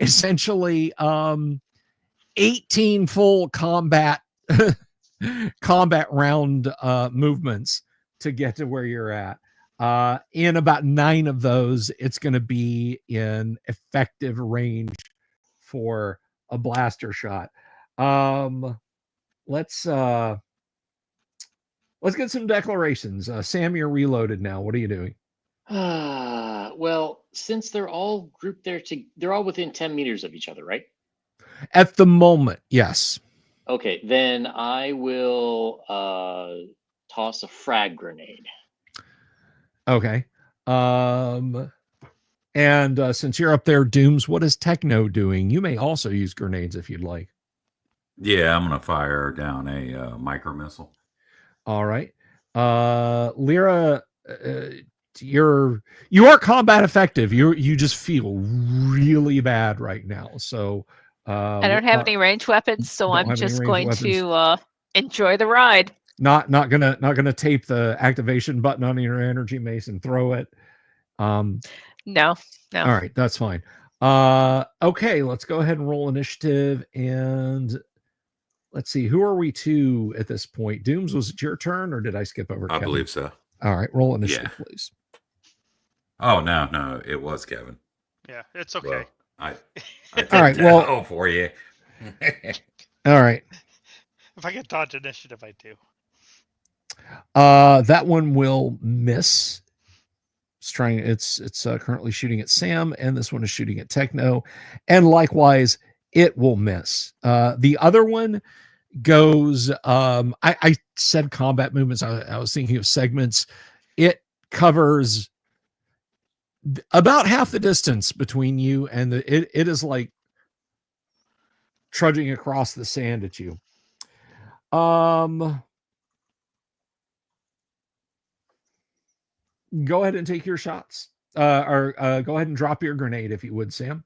essentially 18 full combat round movements to get to where you're at. In about 9 of those, it's going to be in effective range for a blaster shot. Let's get some declarations. Sam, you're reloaded now. What are you doing? Well, since they're all grouped there, they're all within 10 meters of each other, right? At the moment, yes. Okay, then I will toss a frag grenade. Okay. And since you're up there, Dooms, what is Techno doing? You may also use grenades if you'd like. Yeah, I'm gonna fire down a micro missile. All right. Lyra, you are combat effective. You just feel really bad right now. So I don't have any ranged weapons, so I'm just going to enjoy the ride. Not gonna tape the activation button on your energy mace and throw it. No. All right, that's fine. Okay, let's go ahead and roll initiative, and let's see, who are we to at this point? Dooms, was it your turn, or did I skip over I Kevin? believe so. All right, roll initiative, please. Oh no, it was Kevin. Yeah, it's okay. Well, I all right, well, for you. All right. If I get dodge initiative, I do. That one will miss. It's currently shooting at Sam, and this one is shooting at Techno, and likewise it will miss. The other one goes, I said combat movements. I was thinking of segments. It covers about half the distance between you and it is like trudging across the sand at you. Go ahead and take your shots. Or go ahead and drop your grenade if you would, Sam.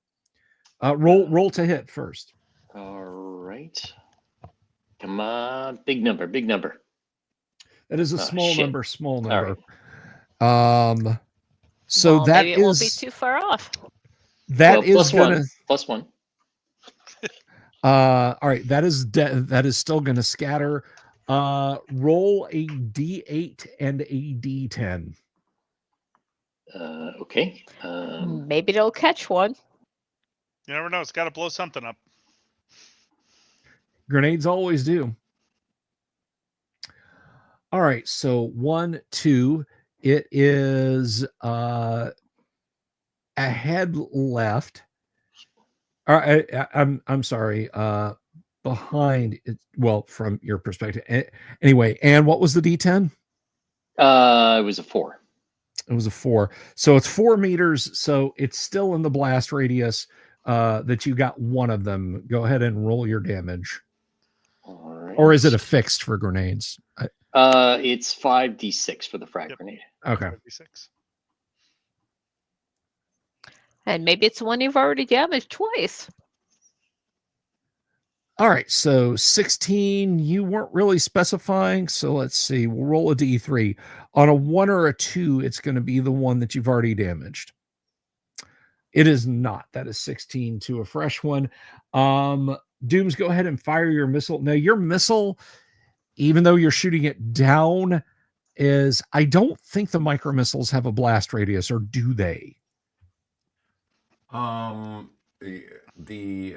Roll to hit first. All right. Come on, big number. That is a small number. Right. So well, that maybe it won't be too far off. That is plus one. All right, that is still gonna scatter. Roll a D8 and a D10. Okay. Maybe it'll catch one. You never know. It's got to blow something up. Grenades always do. All right, so 1, 2. It is ahead left. I'm sorry. Behind it. Well, from your perspective. Anyway, and what was the D10? It was a 4. It was a 4. So it's 4 meters. So it's still in the blast radius that you got one of them. Go ahead and roll your damage. All right. Or is it a fixed for grenades? It's 5d6 for the frag grenade. Okay. 5d6. And maybe it's one you've already damaged twice. All right, so 16, you weren't really specifying, so let's see. We'll roll a d3. On a 1 or a 2, it's going to be the one that you've already damaged. It is not. That is 16 to a fresh one. Dooms, go ahead and fire your missile. Now, your missile, even though you're shooting it down, I don't think the micro missiles have a blast radius, or do they? The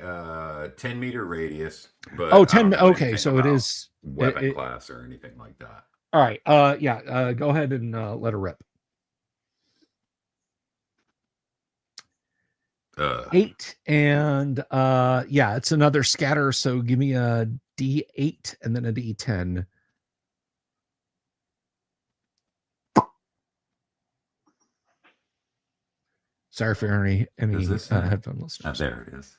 10-meter radius, but 10. Okay, so it is weapon class or anything like that. All right. Go ahead and let her rip. 8 and it's another scatter. So give me a D8 and then a D10. Sorry for any headphone listeners. There it is.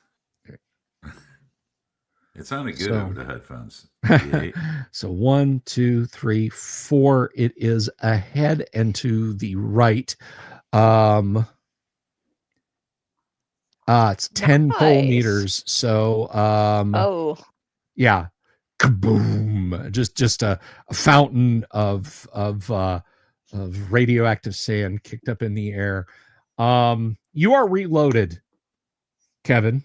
It sounded good over the headphones. So 1, 2, 3, 4. It is ahead and to the right. It's 10 full meters. So yeah, kaboom! Just a fountain of of radioactive sand kicked up in the air. You are reloaded, Kevin.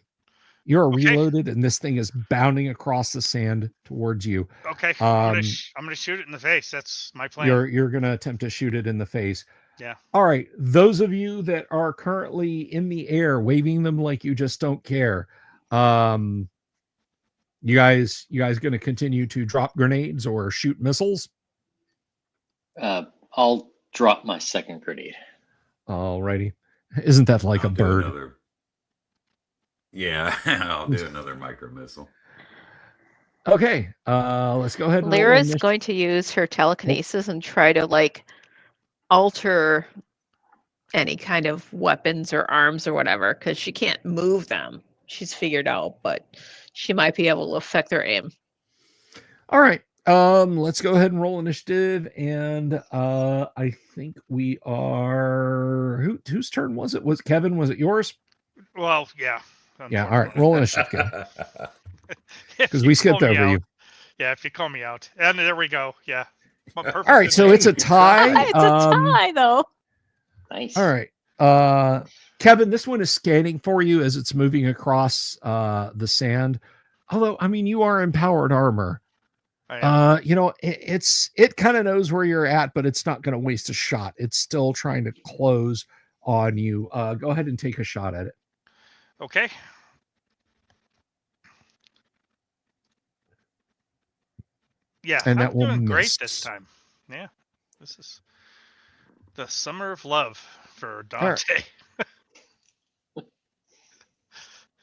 You're Okay. reloaded, and this thing is bounding across the sand towards you. Okay, I'm gonna shoot it in the face. That's my plan. You're gonna attempt to shoot it in the face. Yeah. All right, those of you that are currently in the air, waving them like you just don't care. You guys going to continue to drop grenades or shoot missiles? I'll drop my second grenade. All righty. Isn't that like I'll a do bird? another- Yeah, I'll do another micro missile. Okay, let's go ahead and roll Lyra's initiative. going to use her telekinesis and try to like alter any kind of weapons or arms or whatever, because she can't move them. She's figured out, but she might be able to affect their aim. All right. Let's go ahead and roll initiative. And I think we are whose turn was it? Was Kevin? Was it yours? Well, yeah. Yeah. All right. Roll initiative, Kevin. Because If we you skipped call me over out. you. Yeah, if you call me out. And there we go. Yeah. Well, All perfect right. So it's a tie. It's a tie, though. Nice. All right. Kevin, this one is scanning for you as it's moving across the sand. Although, I mean, you are in powered armor. You know, it kind of knows where you're at, but it's not going to waste a shot. It's still trying to close on you. Go ahead and take a shot at it. Okay. Yeah, And that I'm will doing great miss. this time. Yeah. This is the summer of love for All right. Dante.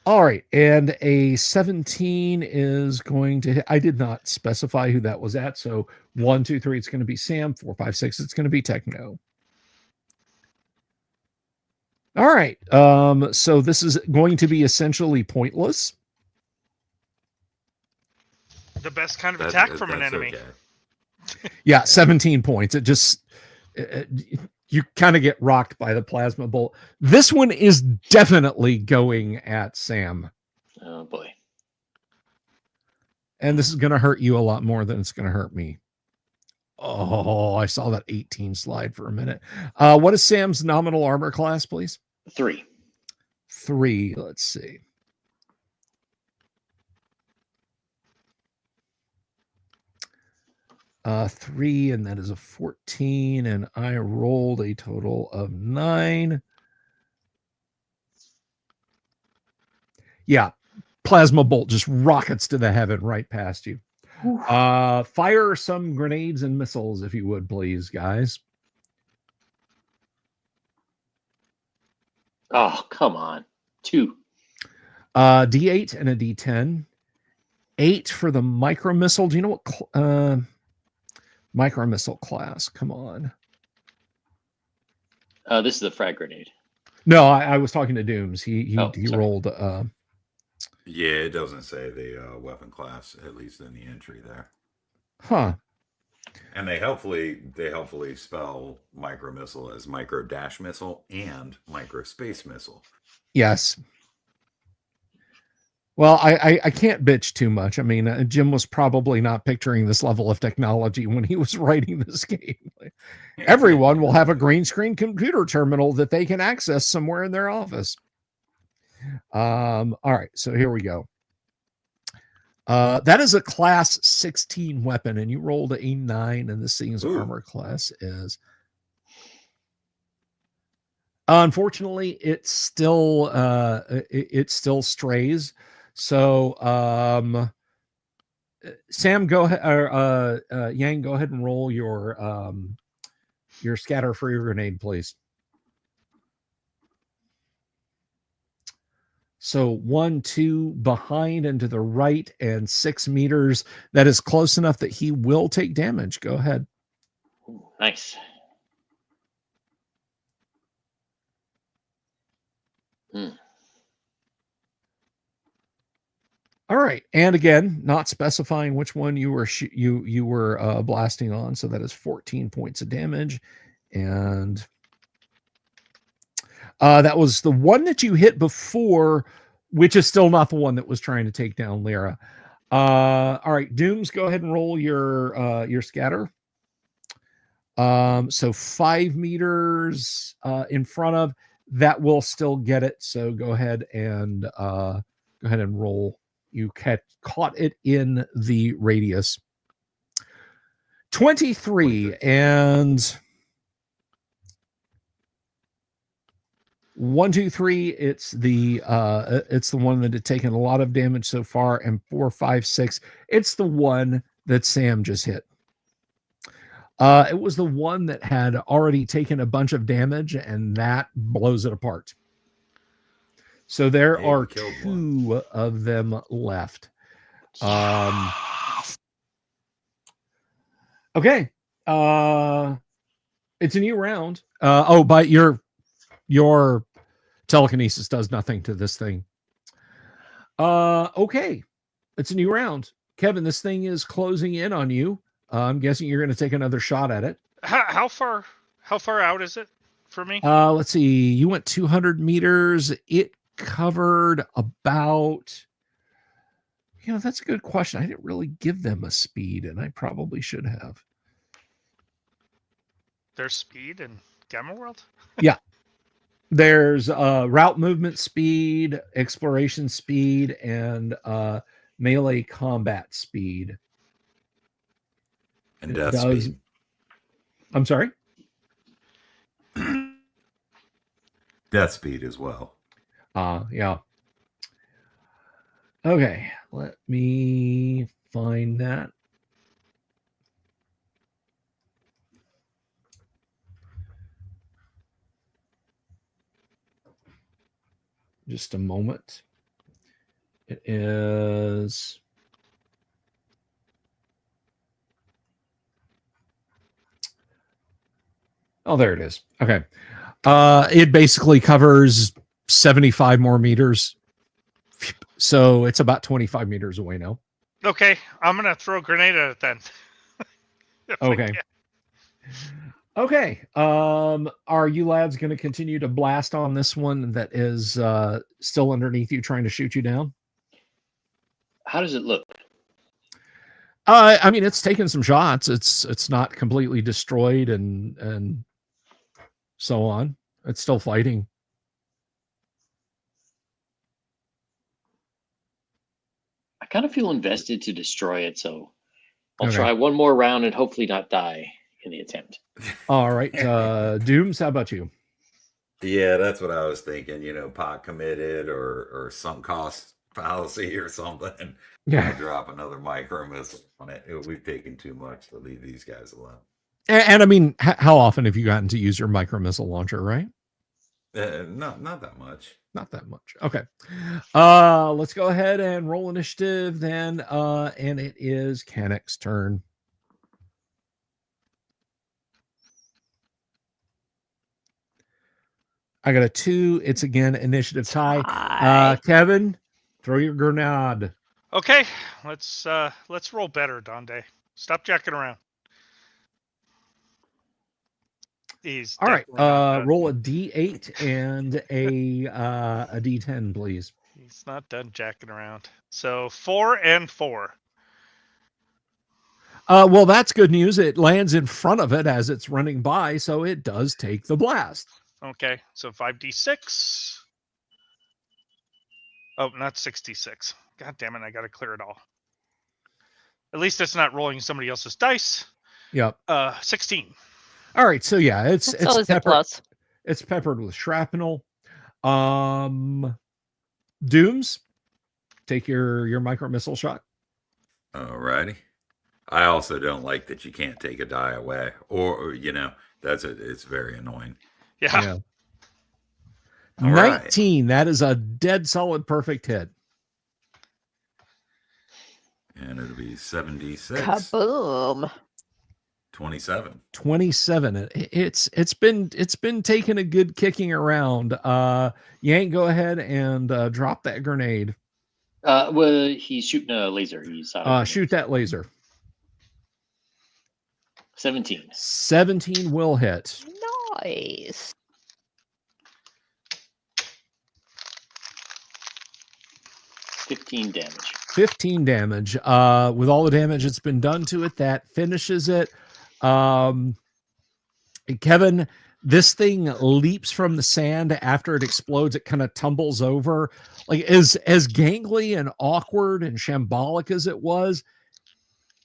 All right, and a 17 is going to hit. I did not specify who that was at. So 1, 2, 3, it's going to be Sam. 4, 5, 6, it's going to be Techno. All right. So this is going to be essentially pointless. The best kind of attack from an enemy. Okay. Yeah, 17 points. It just you kind of get rocked by the plasma bolt. This one is definitely going at Sam. Oh boy. And this is going to hurt you a lot more than it's going to hurt me. Oh, I saw that 18 slide for a minute. What is Sam's nominal armor class, please? 3. 3. Let's see. Three, and that is a 14, and I rolled a total of 9. Yeah, plasma bolt just rockets to the heaven right past you. Fire some grenades and missiles, if you would, please, guys. Oh, come on. 2. D8 and a D10. 8 for the micro missile. Do you know what micro missile class? Come on. This is the frag grenade. No, I was talking to Dooms. He sorry. rolled. Yeah, it doesn't say the weapon class, at least in the entry there. Huh. And they helpfully spell micro missile as micro dash missile and micro space missile. Yes. Well, I can't bitch too much. I mean, Jim was probably not picturing this level of technology when he was writing this game. Everyone will have a green screen computer terminal that they can access somewhere in their office. All right, so here we go. That is a class 16 weapon, and you rolled a 9, and this thing's armor class is. Unfortunately, it still strays. So, Sam, go ahead, or Yang, go ahead and roll your scatter for your grenade, please. So 1, 2 behind and to the right, and 6 meters. That is close enough that he will take damage. Go ahead. Ooh, nice. All right, and again, not specifying which one you were you were blasting on. So that is 14 points of damage, and that was the one that you hit before, which is still not the one that was trying to take down Lyra. All right, Dooms, go ahead and roll your scatter. So 5 meters in front of that will still get it. So go ahead and roll. You caught it in the radius. 23 and 1, 2, 3. It's the one that had taken a lot of damage so far, and 4, 5, 6. It's the one that Sam just hit. It was the one that had already taken a bunch of damage, and that blows it apart. So there are 2 of them left. Okay. It's a new round. But your telekinesis does nothing to this thing. Okay. It's a new round. Kevin, this thing is closing in on you. I'm guessing you're going to take another shot at it. How far out is it for me? Let's see. You went 200 meters. It covered about... that's a good question. I didn't really give them a speed, and I probably should have. There's speed in Gamma World? Yeah. There's route movement speed, exploration speed, and melee combat speed. And death speed. I'm sorry? Death speed as well. Yeah. Okay, let me find that. Just a moment. It is... Oh, there it is. Okay. It basically covers 75 more meters. So it's about 25 meters away now. Okay, I'm going to throw a grenade at it then. Okay. Okay. Are you lads going to continue to blast on this one that is still underneath you, trying to shoot you down? How does it look? I mean, it's taken some shots. It's not completely destroyed and so on. It's still fighting. I kind of feel invested to destroy it, so I'll Okay. try one more round and hopefully not die in the attempt. All right. Dooms, how about you? Yeah, that's what I was thinking. Pot committed or sunk cost fallacy or something. Yeah. Drop another micro missile on it. We've taken too much to leave these guys alone. And I mean, how often have you gotten to use your micro missile launcher, right? Not that much. Not that much. Okay. Let's go ahead and roll initiative then. And it is Canic's turn. I got a 2. It's again initiative tie. Kevin, throw your grenade. Okay, let's roll better, Donde. Stop jacking around. He's all right. definitely not done. Roll a D8 and a D10, please. He's not done jacking around. So 4 and 4. Well, that's good news. It lands in front of it as it's running by, so it does take the blast. Okay, so 5d6. Oh, not 66. God damn it, I gotta clear it all. At least it's not rolling somebody else's dice. Yep. 16. All right, so yeah, it's always a plus. It's peppered with shrapnel. Dooms, take your micro missile shot. Alrighty. I also don't like that you can't take a die away, or it's very annoying. Yeah. All 19. Right. That is a dead solid perfect hit. And it'll be 76. Kaboom. 27. 27. It's been taking a good kicking around. Yank, go ahead and drop that grenade. Well, he's shooting a laser. He's shoot that laser. 17. 17 will hit. Nice. $15 damage. 15 damage. With all the damage that's been done to it, that finishes it. Kevin, this thing leaps from the sand. After it explodes, it kind of tumbles over. Like as gangly and awkward and shambolic as it was,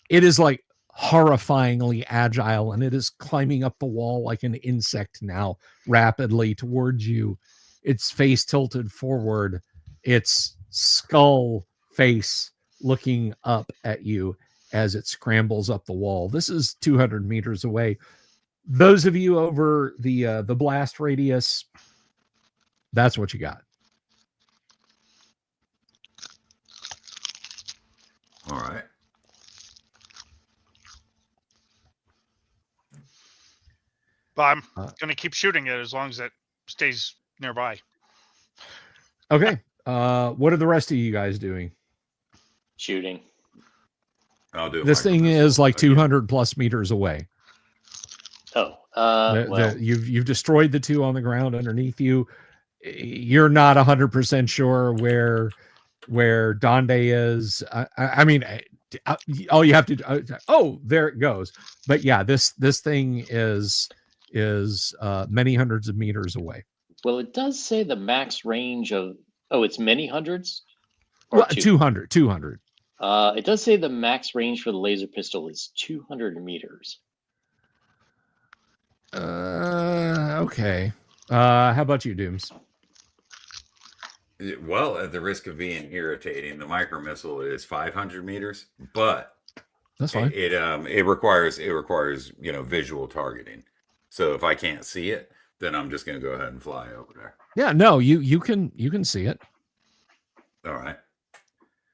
it is like horrifyingly agile, and it is climbing up the wall like an insect now, rapidly towards you, its face tilted forward, its skull face looking up at you as it scrambles up the wall. This is 200 meters away. Those of you over the blast radius, that's what you got. All right. But I'm going to keep shooting it as long as it stays nearby. Okay. What are the rest of you guys doing? Shooting. I'll do This thing is like 200 plus meters away. Oh, well, you've destroyed the two on the ground underneath you. You're not 100% sure where Donde is. I mean, all you have to oh, there it goes. But yeah, this thing is many hundreds of meters away. Well, it does say the max range of it's many hundreds. Well, 200. It does say the max range for the laser pistol is 200 meters. Okay. How about you, Dooms? Well, at the risk of being irritating, the micro missile is 500 meters, but that's fine. It requires visual targeting. So if I can't see it, then I'm just going to go ahead and fly over there. Yeah, no, you can see it. All right.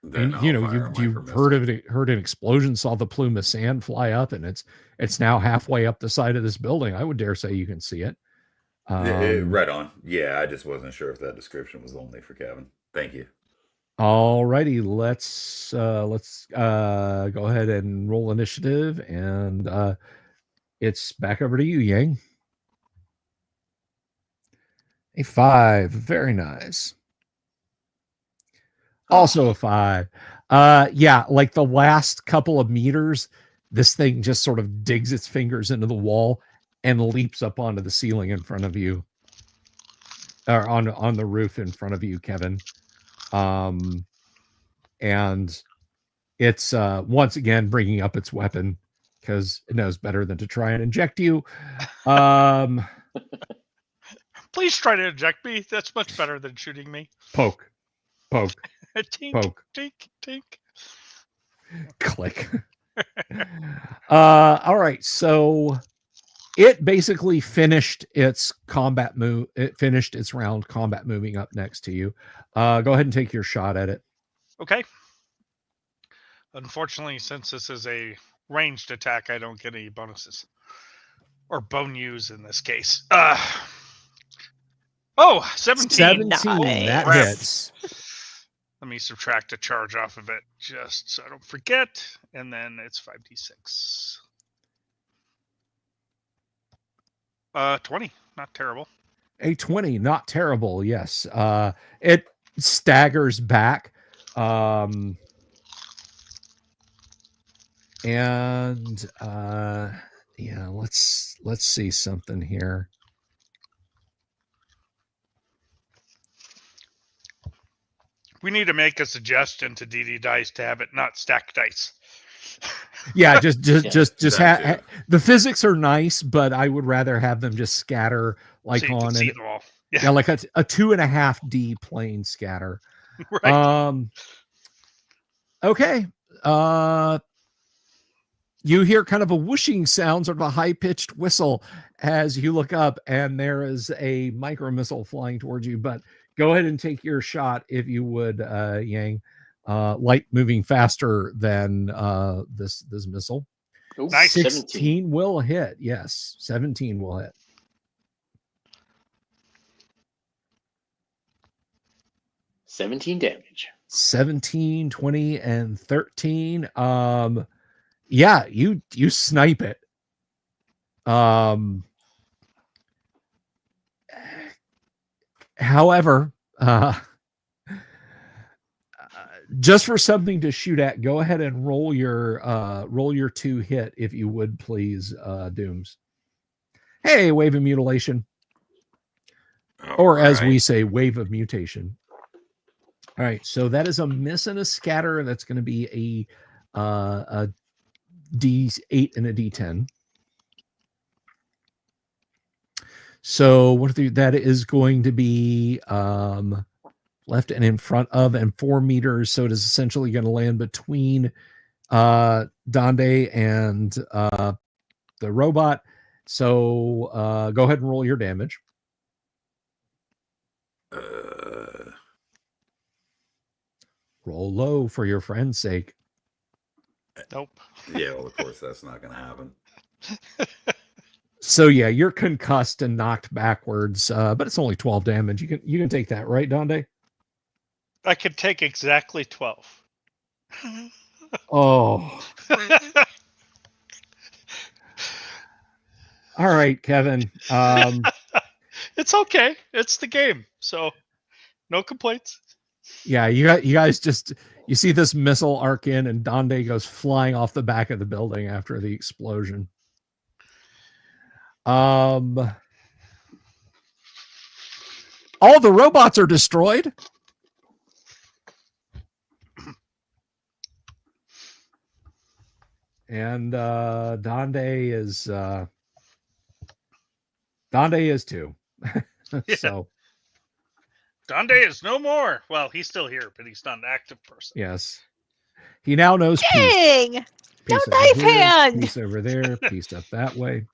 Then and, you've heard an explosion, saw the plume of sand fly up, and it's now halfway up the side of this building. I would dare say you can see it. Right on. Yeah, I just wasn't sure if that description was only for Kevin. Thank you. All righty, let's go ahead and roll initiative, and it's back over to you, Yang. A 5, very nice. Also a 5. Yeah, like the last couple of meters, this thing just sort of digs its fingers into the wall and leaps up onto the ceiling in front of you, or on the roof in front of you, Kevin. And it's once again bringing up its weapon because it knows better than to try and inject you. Please try to inject me. That's much better than shooting me. Poke. Tink, Poke. Tink. Click. All right, so it basically finished its combat move. It finished its round combat moving up next to you. Go ahead and take your shot at it. Okay. Unfortunately, since this is a ranged attack, I don't get any bonuses. Or bone use in this case. 17. 17, that hits. Let me subtract a charge off of it just so I don't forget. And then it's 5d6. 20. Not terrible. A 20, not terrible, yes. It staggers back. And yeah, let's see something here. We need to make a suggestion to DD Dice to have it not stack dice. Yeah, just the physics are nice, but I would rather have them just scatter like so on an, yeah, like a 2.5D plane scatter. Right. Okay. You hear kind of a whooshing sound, sort of a high-pitched whistle as you look up, and there is a micro missile flying towards you. But go ahead and take your shot if you would, Yang. Light moving faster than this missile. Ooh, nice. 16 will hit. Yes, 17 will hit. damage. 17, 20, and 13. Yeah, you snipe it. However, just for something to shoot at, go ahead and roll your 2 hit if you would, please, Dooms. Hey, wave of mutilation. Or as we say, wave of mutation. All right, so that is a miss and a scatter. That's going to be a D8 and a D10. So what that is going to be left and in front of and 4 meters. So it is essentially going to land between Donde and the robot. So go ahead and roll your damage. Roll low for your friend's sake. Nope. Yeah, well, of course that's not going to happen. So yeah, you're concussed and knocked backwards, but it's only 12 damage. You can take that, right, Donde? I could take exactly 12. Oh. All right, Kevin. It's okay. It's the game, so no complaints. Yeah, you guys just you see this missile arc in, and Donde goes flying off the back of the building after the explosion. All the robots are destroyed. And Donde is too. Yeah. So Donde is no more. Well, he's still here, but he's not an active person. yes. He now knows peace. Dang! No Piece over knife here, hand! piece over there, piece up that way.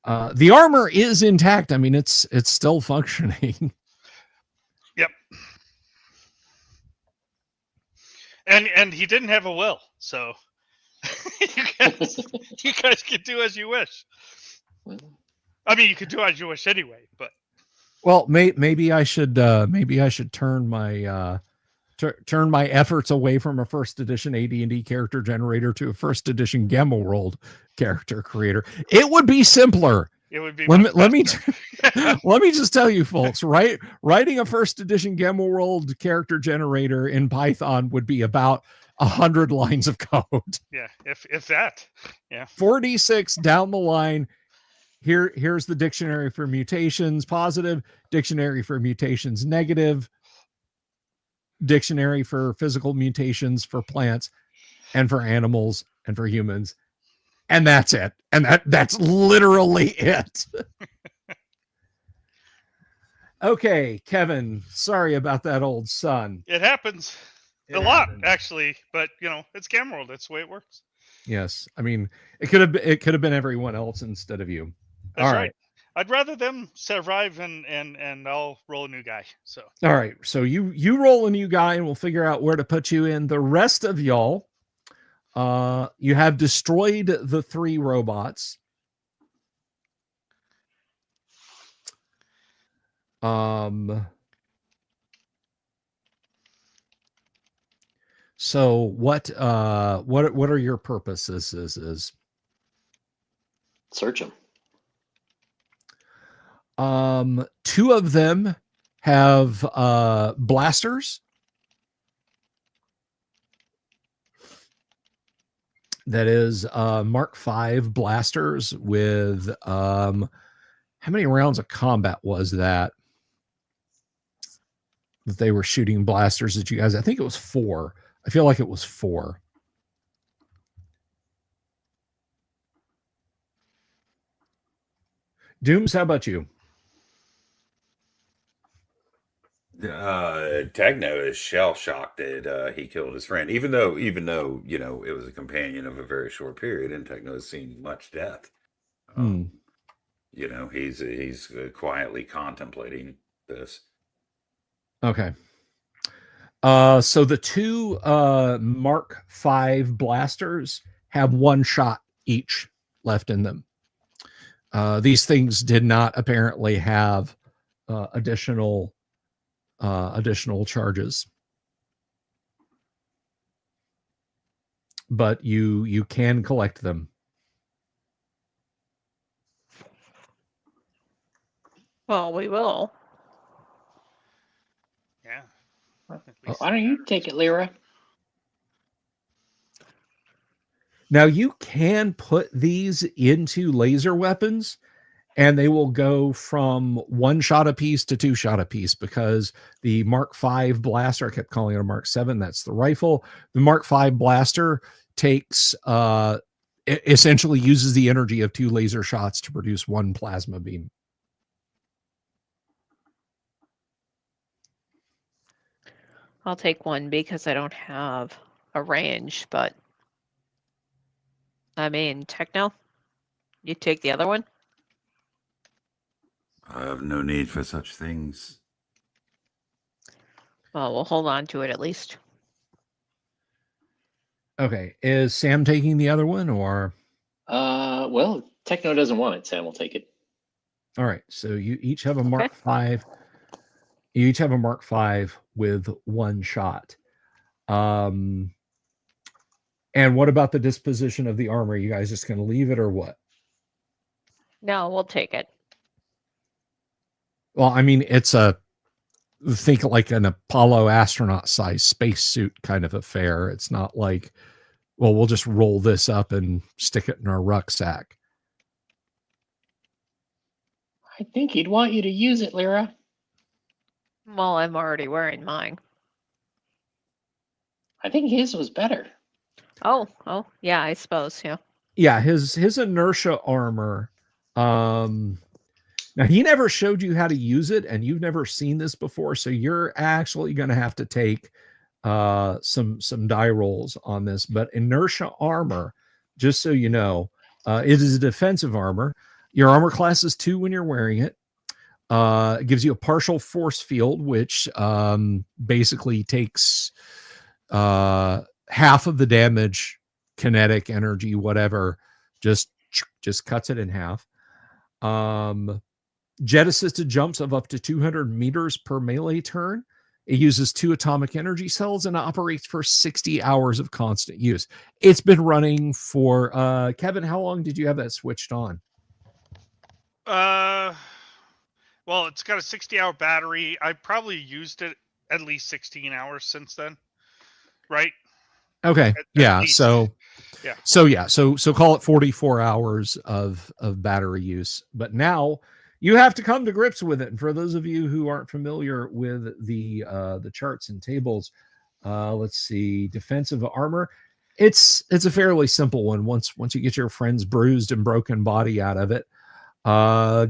The armor is intact. I mean, it's still functioning. Yep. And he didn't have a will, so you guys can do as you wish. I mean, you could do as you wish anyway, but Well, maybe I should turn my turn my efforts away from a first edition AD&D character generator to a first edition Gamma World character creator. It would be simpler. it would be. Let me let me just tell you, folks. Writing a first edition Gamma World character generator in Python would be about 100 lines of code. Yeah, if that. Yeah. 46 down the line. Here's the dictionary for mutations, positive, dictionary for mutations, negative, dictionary for physical mutations for plants and for animals and for humans. And that's it. And that's literally it. Okay, Kevin, sorry about that, old son. It happens It a lot, happens. actually, but it's Gamma World. That's the way it works. Yes. I mean, it could have been everyone else instead of you. That's All right. right. I'd rather them survive and I'll roll a new guy. So All right. So you roll a new guy and we'll figure out where to put you in. The rest of y'all, you have destroyed the 3 robots. So what are your purposes is Search them. 2 of them have blasters. That is Mark V blasters with how many rounds of combat was that they were shooting blasters at you guys? I think it was 4. I feel like it was 4. Dooms, how about you? Techno is shell shocked that he killed his friend, even though it was a companion of a very short period, and Techno has seen much death. He's quietly contemplating this. Okay. So the 2 Mark V blasters have 1 shot each left in them. These things did not apparently have additional charges, but you can collect them. Well, we will. yeah. Why don't you take it, Lyra? Now you can put these into laser weapons. and they will go from 1 shot apiece to 2 shot apiece, because the Mark V blaster, I kept calling it a Mark 7, that's the rifle. The Mark V blaster takes essentially uses the energy of 2 laser shots to produce 1 plasma beam. I'll take 1 because I don't have a range, but I mean, Techno, you take the other one? I have no need for such things. Well, we'll hold on to it at least. Okay, is Sam taking the other one, or? Well, Techno doesn't want it. Sam will take it. All right, so you each have a Mark V. You each have a Mark V with 1 shot. And what about the disposition of the armor? You guys just going to leave it or what? No, we'll take it. Well, I mean, it's think like an Apollo astronaut size spacesuit kind of affair. It's not like, well, we'll just roll this up and stick it in our rucksack. I think he'd want you to use it, Lyra. Well, I'm already wearing mine. I think his was better. Oh, yeah, I suppose, yeah. Yeah, his inertia armor. Now, he never showed you how to use it, and you've never seen this before, so you're actually going to have to take some die rolls on this. But inertia armor, just so you know, it is a defensive armor. Your armor class is 2 when you're wearing it. It gives you a partial force field, which basically takes half of the damage, kinetic energy, whatever, just cuts it in half. Jet assisted jumps of up to 200 meters per melee turn. It uses 2 atomic energy cells and operates for 60 hours of constant use. It's been running for Kevin. How long did you have that switched on? Well, it's got a 60-hour battery. I probably used it at least 16 hours since then, right? Okay, yeah. least. So Yeah. So call it 44 hours of battery use. But now you have to come to grips with it. And for those of you who aren't familiar with the charts and tables, let's see, defensive armor. It's a fairly simple one. Once you get your friend's bruised and broken body out of it,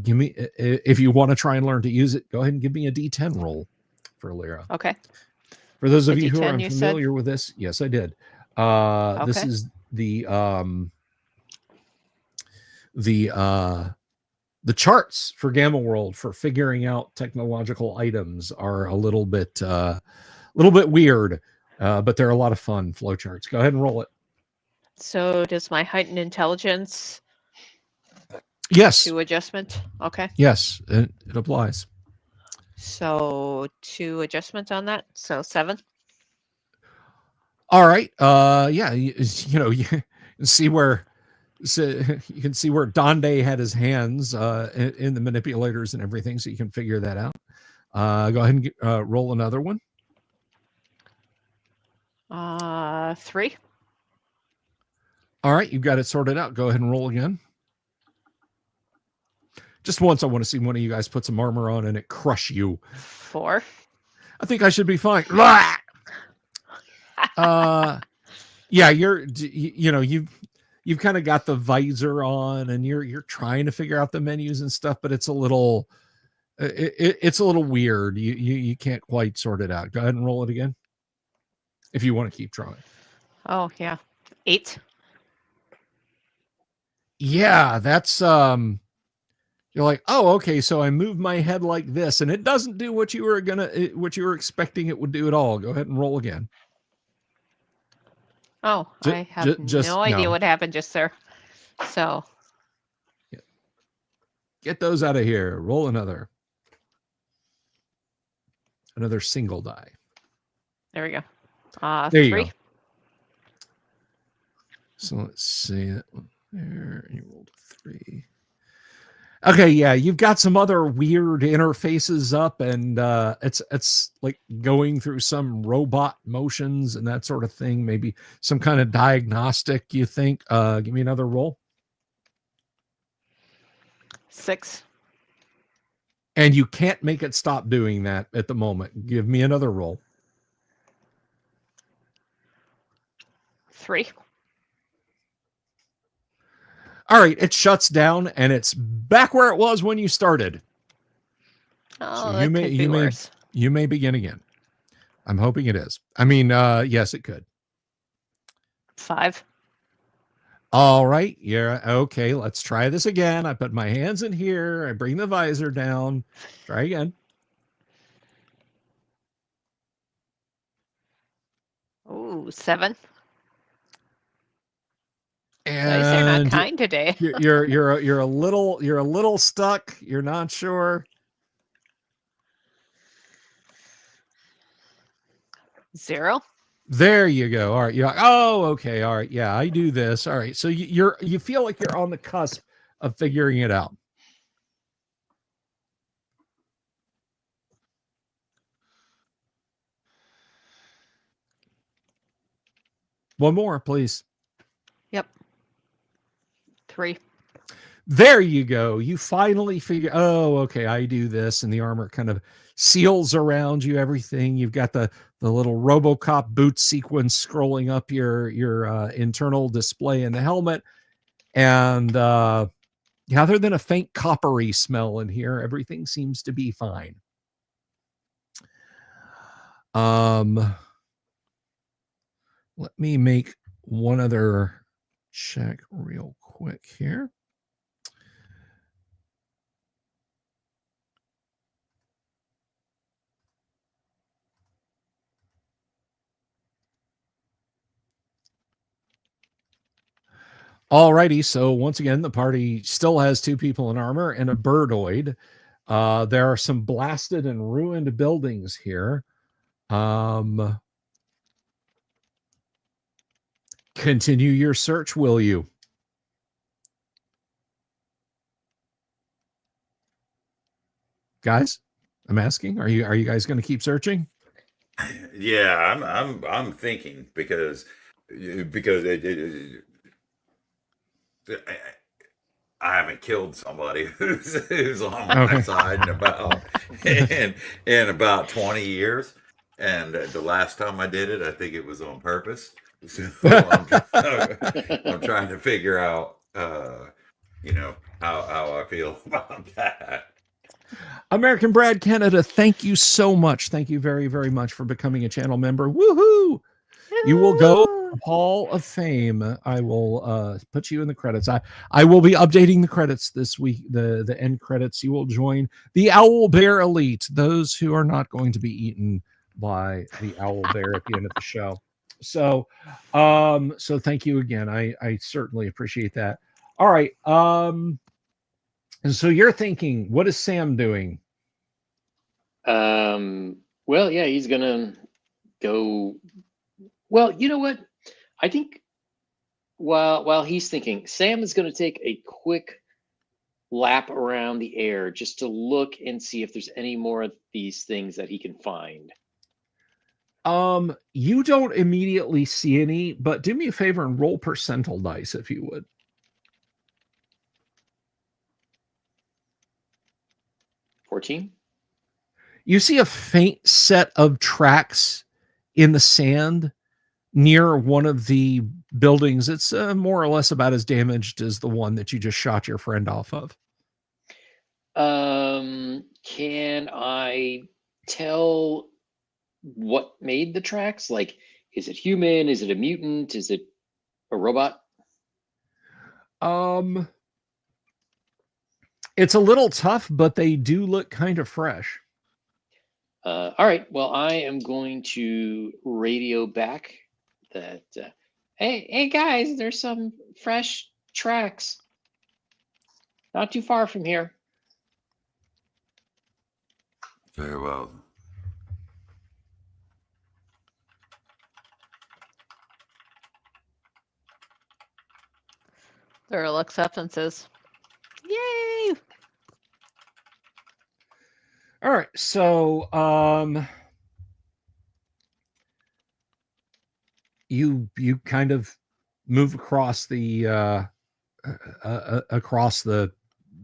give me, if you want to try and learn to use it, go ahead and give me a D10 roll for Lyra. Okay. For those of A you who are D10 you said? unfamiliar with this, yes, I did. This Okay. is the charts for Gamma World for figuring out technological items are a little bit weird, but they're a lot of fun flowcharts. Go ahead and roll it. So does my heightened intelligence Yes. 2 adjustment? Okay. Yes, it applies. So 2 adjustments on that. So 7. All right. Yeah. You can see where Donde had his hands in the manipulators and everything, so you can figure that out. Go ahead and roll another one. 3. All right, you've got it sorted out. Go ahead and roll again. Just once, I want to see one of you guys put some armor on and it crush you. 4. I think I should be fine. Yeah, you've kind of got the visor on and you're trying to figure out the menus and stuff, but it's a little weird. You can't quite sort it out. Go ahead and roll it again if you want to keep trying. Oh yeah, 8. Yeah, that's you're like, oh, okay, so I moved my head like this, and it doesn't do what you were expecting it would do at all. Go ahead and roll again. Oh, I have no idea what happened just there. So get those out of here. Roll another single die. There we go. There 3. you go. So let's see that one there. You rolled a 3. Okay, yeah, you've got some other weird interfaces up, and it's like going through some robot motions and that sort of thing. Maybe some kind of diagnostic. You think? Give me another roll. 6. And you can't make it stop doing that at the moment. Give me another roll. 3. All right, it shuts down and it's back where it was when you started. Oh, So that could be worse. you may begin again. I'm hoping it is. I mean, yes, it could. 5. All right, yeah, okay. Let's try this again. I put my hands in here. I bring the visor down. Try again. Ooh, 7. And They're not kind today. you're a little stuck. You're not sure. 0. There you go. All right. You're like, oh, okay. All right. Yeah, I do this. All right. So you feel like you're on the cusp of figuring it out. One more, please. Yep. 3. There you go. You finally figure, oh, okay, I do this. And the armor kind of seals around you, everything. You've got the little RoboCop boot sequence scrolling up your internal display in the helmet. And other than a faint coppery smell in here, everything seems to be fine. Let me make one other check real quick here. Alrighty, so once again, the party still has 2 people in armor and a birdoid. There are some blasted and ruined buildings here. Continue your search, will you? Guys, I'm asking, are you guys going to keep searching? Yeah, I'm thinking because I haven't killed somebody who's on my side in about 20 years, and the last time I did it, I think it was on purpose. So I'm trying to figure out, how I feel about that. American Brad Canada, thank you so much. Thank you very, very much for becoming a channel member. Woohoo! You will go to the Hall of Fame. I will put you in the credits. I will be updating the credits this week, the end credits. You will join the Owl Bear Elite, those who are not going to be eaten by the Owl Bear at the end of the show. So thank you again. I certainly appreciate that. All right. And so you're thinking, what is Sam doing? Well, yeah, he's gonna go. Well, you know what? I think while he's thinking, Sam is gonna take a quick lap around the air just to look and see if there's any more of these things that he can find. You don't immediately see any, but do me a favor and roll percentile dice if you would. 14. You see a faint set of tracks in the sand near one of the buildings. It's more or less about as damaged as the one that you just shot your friend off of. Can I tell what made the tracks? Like, is it human? Is it a mutant? Is it a robot? It's a little tough, but they do look kind of fresh. All right. Well, I am going to radio back that. Hey guys, there's some fresh tracks. Not too far from here. Very well. Laura looks up and says, "Yay!" All right, so you kind of move across the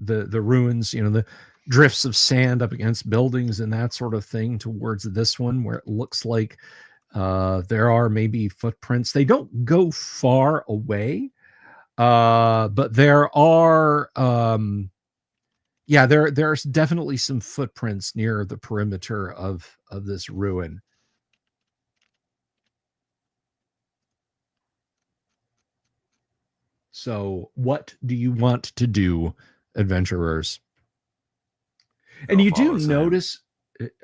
the ruins, the drifts of sand up against buildings and that sort of thing, towards this one where it looks like there are maybe footprints. They don't go far away, but there are there's definitely some footprints near the perimeter of this ruin. So what do you want to do, adventurers? And I'll you do follow Sam. notice,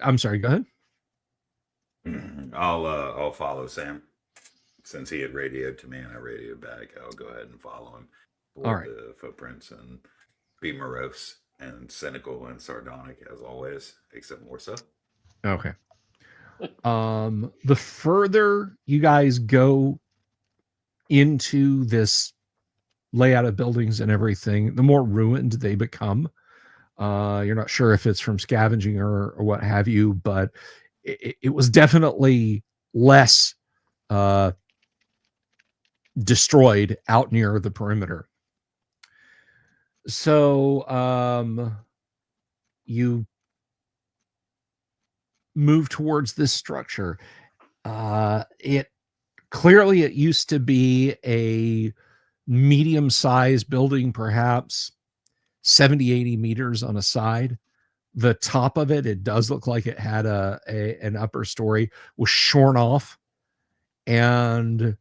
I'm sorry, go ahead. I'll follow Sam, since he had radioed to me and I radioed back. I'll go ahead and follow him for All right. the footprints and be morose and cynical and sardonic as always, except more so. Okay. The further you guys go into this layout of buildings and everything, the more ruined they become. You're not sure if it's from scavenging or what have you, but it was definitely less destroyed out near the perimeter. So you move towards this structure. It used to be a medium-sized building, perhaps 70, 80 meters on a side. The top of it does look like it had an upper story, was shorn off, and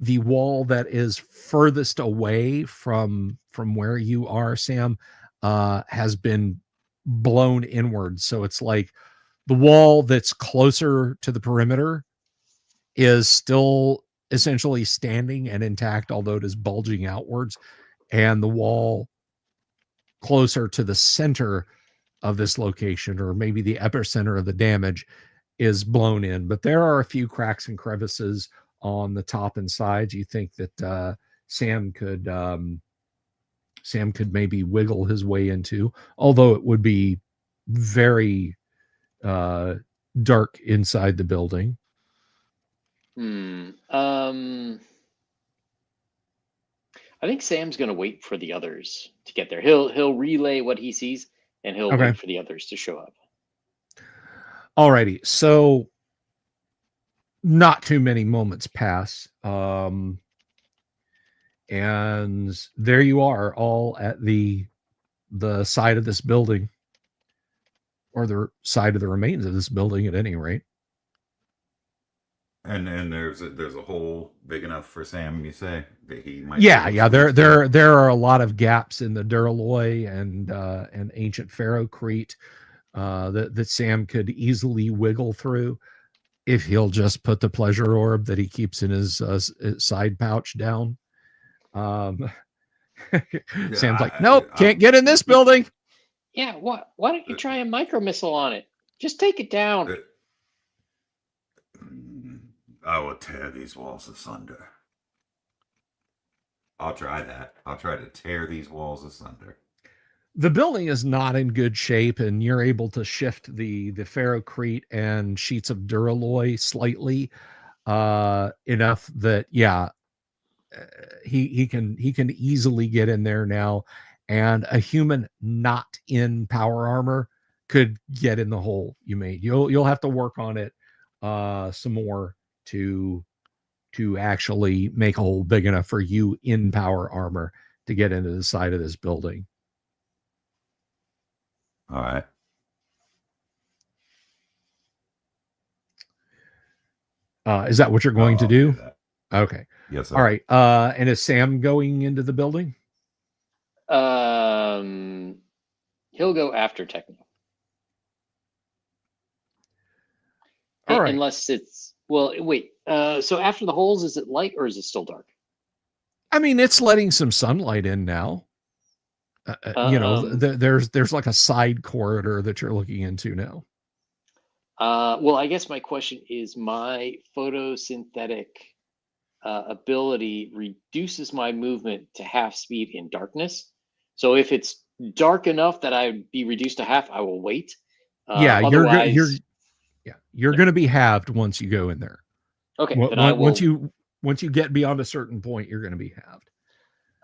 the wall that is furthest away from where you are, Sam, has been blown inward. So it's like the wall that's closer to the perimeter is still essentially standing and intact, although it is bulging outwards, and the wall closer to the center of this location, or maybe the epicenter of the damage, is blown in. But there are a few cracks and crevices on the top and sides. You think that Sam could maybe wiggle his way into, although it would be very dark inside the building. I think Sam's going to wait for the others to get there. He'll relay what he sees, and he'll Okay. wait for the others to show up. Alrighty, so not too many moments pass, and there you are, all at the side of this building, or the side of the remains of this building, at any rate. And there's a hole big enough for Sam, you say, that he might. Yeah. There are a lot of gaps in the Duralloy and ancient Ferrocrete that Sam could easily wiggle through if he'll just put the pleasure orb that he keeps in his side pouch down. Sam's like, nope, can't get in this building. Yeah, why don't you try a micro missile on it? Just take it down. I will tear these walls asunder. I'll try that. I'll try to tear these walls asunder. The building is not in good shape, and you're able to shift the Ferrocrete and sheets of Duralloy slightly enough that he can easily get in there now, and a human not in power armor could get in the hole you made. You'll have to work on it some more to actually make a hole big enough for you in power armor to get into the side of this building. All right. Is that what you're going to do? Okay. Yes, sir. All right. And is Sam going into the building? He'll go after Techno. All right. Unless it's, well, wait. So after the holes, is it light or is it still dark? I mean, it's letting some sunlight in now. There's like a side corridor that you're looking into now. Well, I guess my question is, my photosynthetic ability reduces my movement to half speed in darkness. So if it's dark enough that I'd be reduced to half, I will wait. You're going to be halved once you go in there. Okay. Once you get beyond a certain point, you're going to be halved.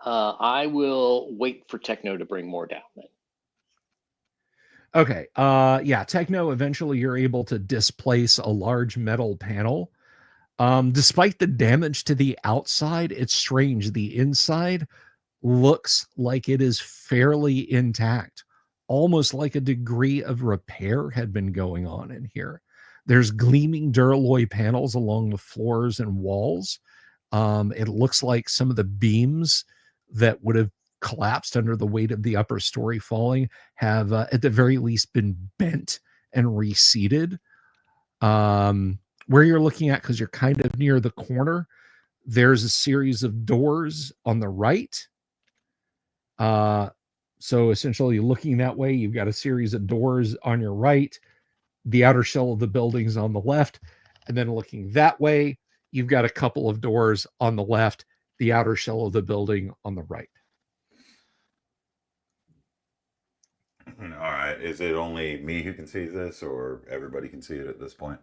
I will wait for Techno to bring more down then. Okay. Yeah, Techno, eventually you're able to displace a large metal panel. Despite the damage to the outside, it's strange. The inside looks like it is fairly intact, almost like a degree of repair had been going on in here. There's gleaming duralloy panels along the floors and walls. It looks like some of the beams that would have collapsed under the weight of the upper story falling have, at the very least, been bent and reseated. Where you're looking at, because you're kind of near the corner, there's a series of doors on the right. So essentially, looking that way, you've got a series of doors on your right, the outer shell of the building's on the left, and then looking that way, you've got a couple of doors on the left, the outer shell of the building on the right. All right. Is it only me who can see this, or everybody can see it at this point?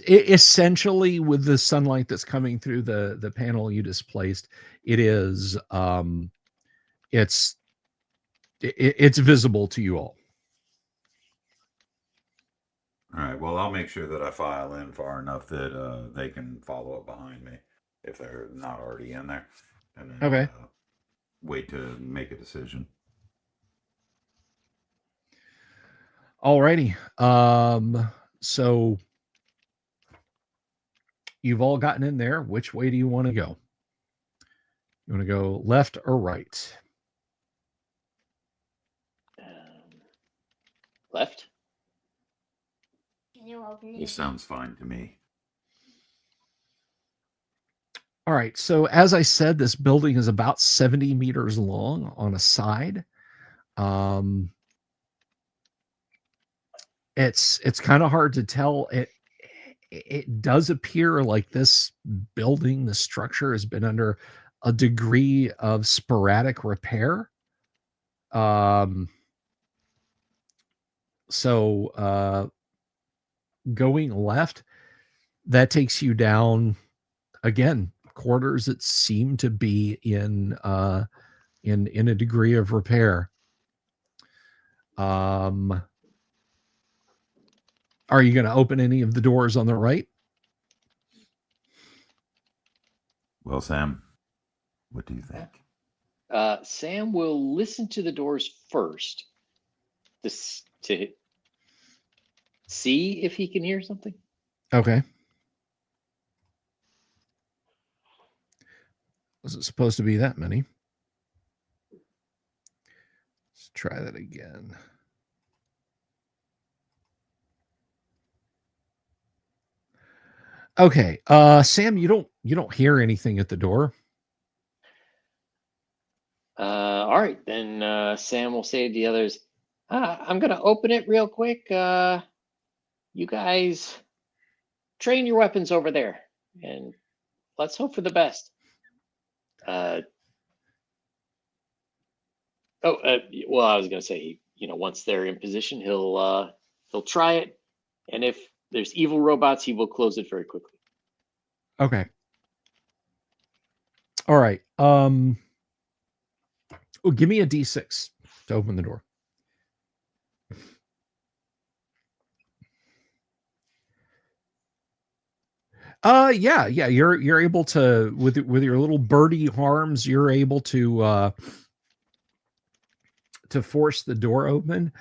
Essentially, with the sunlight that's coming through the panel you displaced, it is it's visible to you all. All right. Well, I'll make sure that I file in far enough that they can follow up behind me if they're not already in there, and then Okay. Wait to make a decision. Alrighty. So you've all gotten in there. Which way do you want to go? You want to go left or right? Left. This sounds fine to me. All right. So as I said, this building is about 70 meters long on a side. It's kind of hard to tell. It does appear like this building, the structure, has been under a degree of sporadic repair. So going left, that takes you down again quarters that seem to be in a degree of repair. Are you going to open any of the doors on the right? Well, Sam, what do you think? Sam will listen to the doors first to see if he can hear something. Okay. Was it supposed to be that many? Let's try that again. Okay. Sam, you don't hear anything at the door. All right, then Sam will say to the others, I'm gonna open it real quick. You guys train your weapons over there, and let's hope for the best. Well, I was gonna say, once they're in position, he'll try it, and if there's evil robots, he will close it very quickly. Okay. All right. Give me a D6 to open the door. Yeah. You're able to, with your little birdie arms, you're able to force the door open.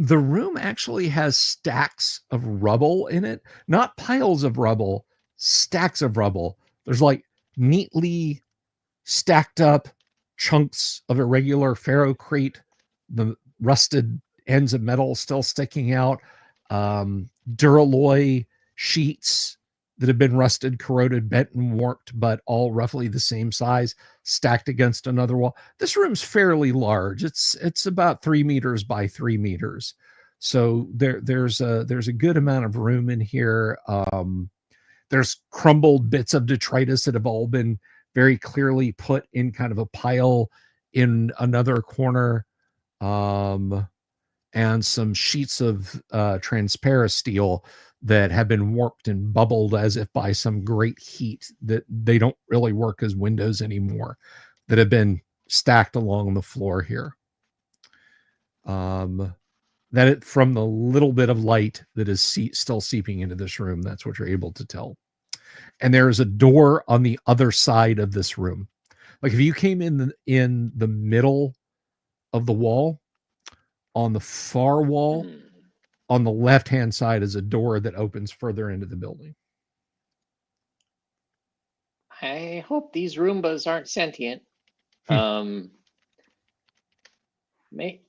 The room actually has stacks of rubble in it, not piles of rubble, stacks of rubble. There's like neatly stacked up chunks of irregular ferrocrete, the rusted ends of metal still sticking out, duralloy sheets that have been rusted, corroded, bent, and warped, but all roughly the same size, stacked against another wall. This room's fairly large. It's about 3 meters by 3 meters. So there's a good amount of room in here. There's crumbled bits of detritus that have all been very clearly put in kind of a pile in another corner. And some sheets of transparent steel that have been warped and bubbled as if by some great heat, that they don't really work as windows anymore, that have been stacked along the floor here. That it, from the little bit of light that is still seeping into this room, that's what you're able to tell. And there is a door on the other side of this room. Like if you came in the middle of the wall, on the far wall, on the left-hand side is a door that opens further into the building. I hope these Roombas aren't sentient.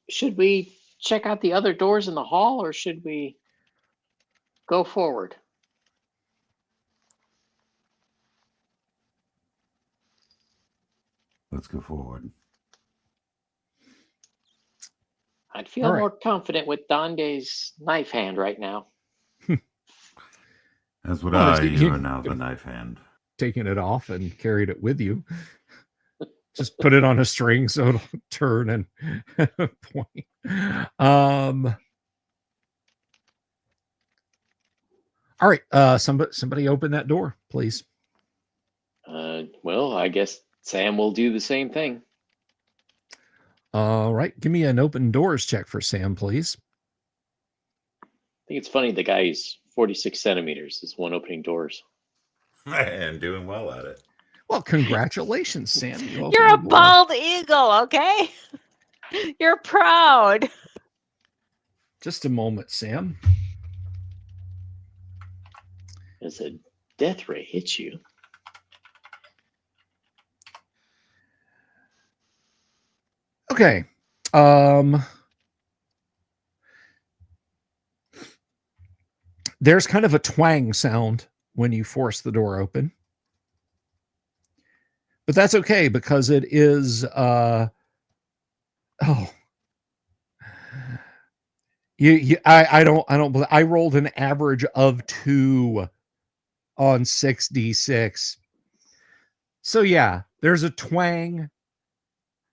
Should we check out the other doors in the hall, or should we go forward? Let's go forward. I'd feel more confident with Dande's knife hand right now. That's what you are now, the knife hand. Taking it off and carried it with you. Just put it on a string so it'll turn and point. All right. Somebody open that door, please. Well, I guess Sam will do the same thing. All right. Give me an open doors check for Sam, please. I think it's funny the guy's 46 centimeters is one opening doors. And doing well at it. Well, congratulations, Sam. You're a bald eagle, okay? You're proud. Just a moment, Sam. As a death ray hits you. Okay. There's kind of a twang sound when you force the door open. But that's okay because it is I rolled an average of 2 on 6d6. So yeah, there's a twang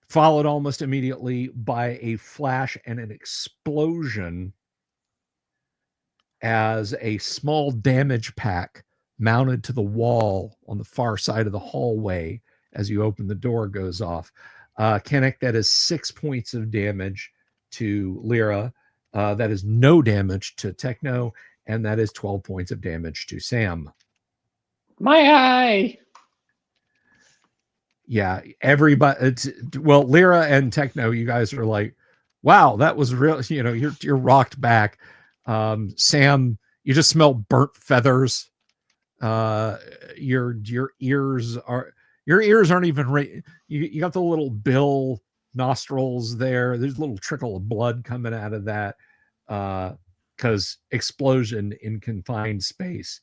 followed almost immediately by a flash and an explosion as a small damage pack mounted to the wall on the far side of the hallway as you open the door goes off. Kennick, that is 6 points of damage to Lyra. That is no damage to Techno, and that is 12 points of damage to Sam. My eye! Yeah, everybody. Well, Lyra and Techno, you guys are like, wow, that was real. You know, you're rocked back. Sam, you just smell burnt feathers. Your ears aren't even you got the little bill nostrils there. There's a little trickle of blood coming out of that because explosion in confined space.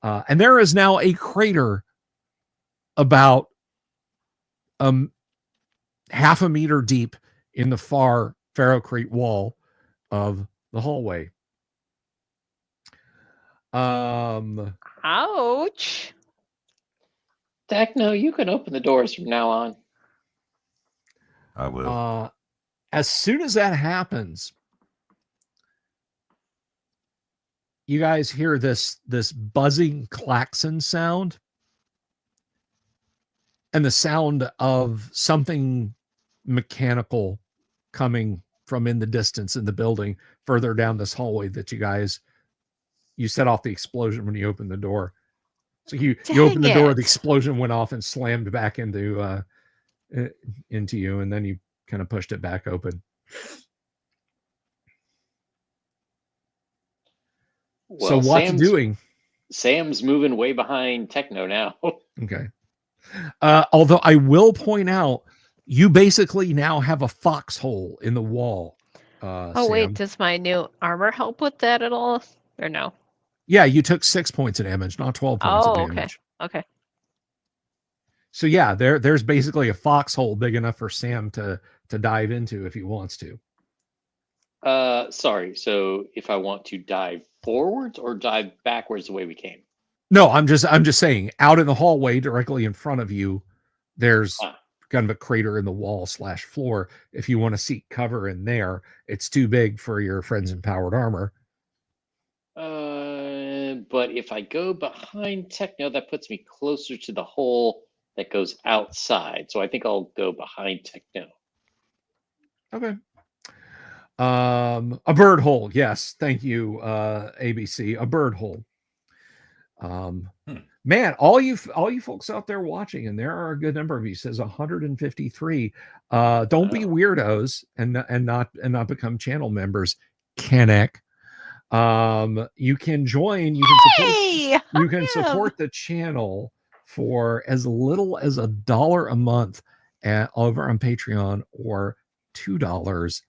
And there is now a crater about half a meter deep in the far ferrocrete wall of the hallway. Ouch. Techno, you can open the doors from now on. I will. As soon as that happens, you guys hear this buzzing klaxon sound and the sound of something mechanical coming from in the distance in the building further down this hallway that you set off the explosion when you opened the door. So you opened the door, the explosion went off and slammed back into you, and then you kind of pushed it back open. Well, so what's doing? Sam's moving way behind Techno now. Okay. Although I will point out, you basically now have a foxhole in the wall. Sam. Wait, does my new armor help with that at all? Or no? Yeah, you took 6 points of damage, not 12 points of damage. Okay. So yeah, there's basically a foxhole big enough for Sam to dive into if he wants to. Sorry. So if I want to dive forwards or dive backwards the way we came? No, I'm just saying, out in the hallway directly in front of you, there's kind of a crater in the wall / floor. If you want to seek cover in there, it's too big for your friends in powered armor. but if I go behind Techno, that puts me closer to the hole that goes outside. So I think I'll go behind Techno. Okay. A bird hole. Yes. Thank you, ABC. A bird hole. Man, all you folks out there watching, and there are a good number of you, says 153. Don't be weirdos and not become channel members. Kenneck. You can join. You can support the channel for as little as $1 a month over on Patreon, or $2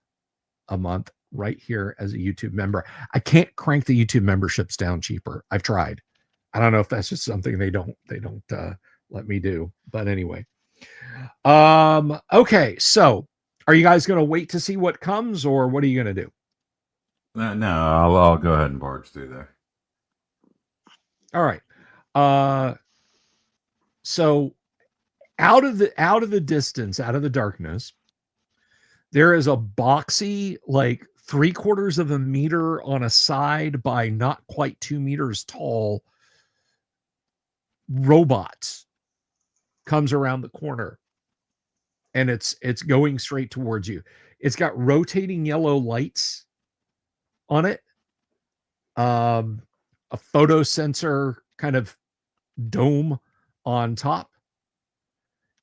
a month right here as a YouTube member. I can't crank the YouTube memberships down cheaper. I've tried. I don't know if that's just something they don't let me do. But anyway. Okay, so are you guys going to wait to see what comes, or what are you going to do? No, I'll go ahead and barge through there. All right. So out of the distance, out of the darkness, there is a boxy, like 3/4 of a meter on a side by not quite 2 meters tall robot comes around the corner, and it's going straight towards you. It's got rotating yellow lights on it, a photo sensor kind of dome on top,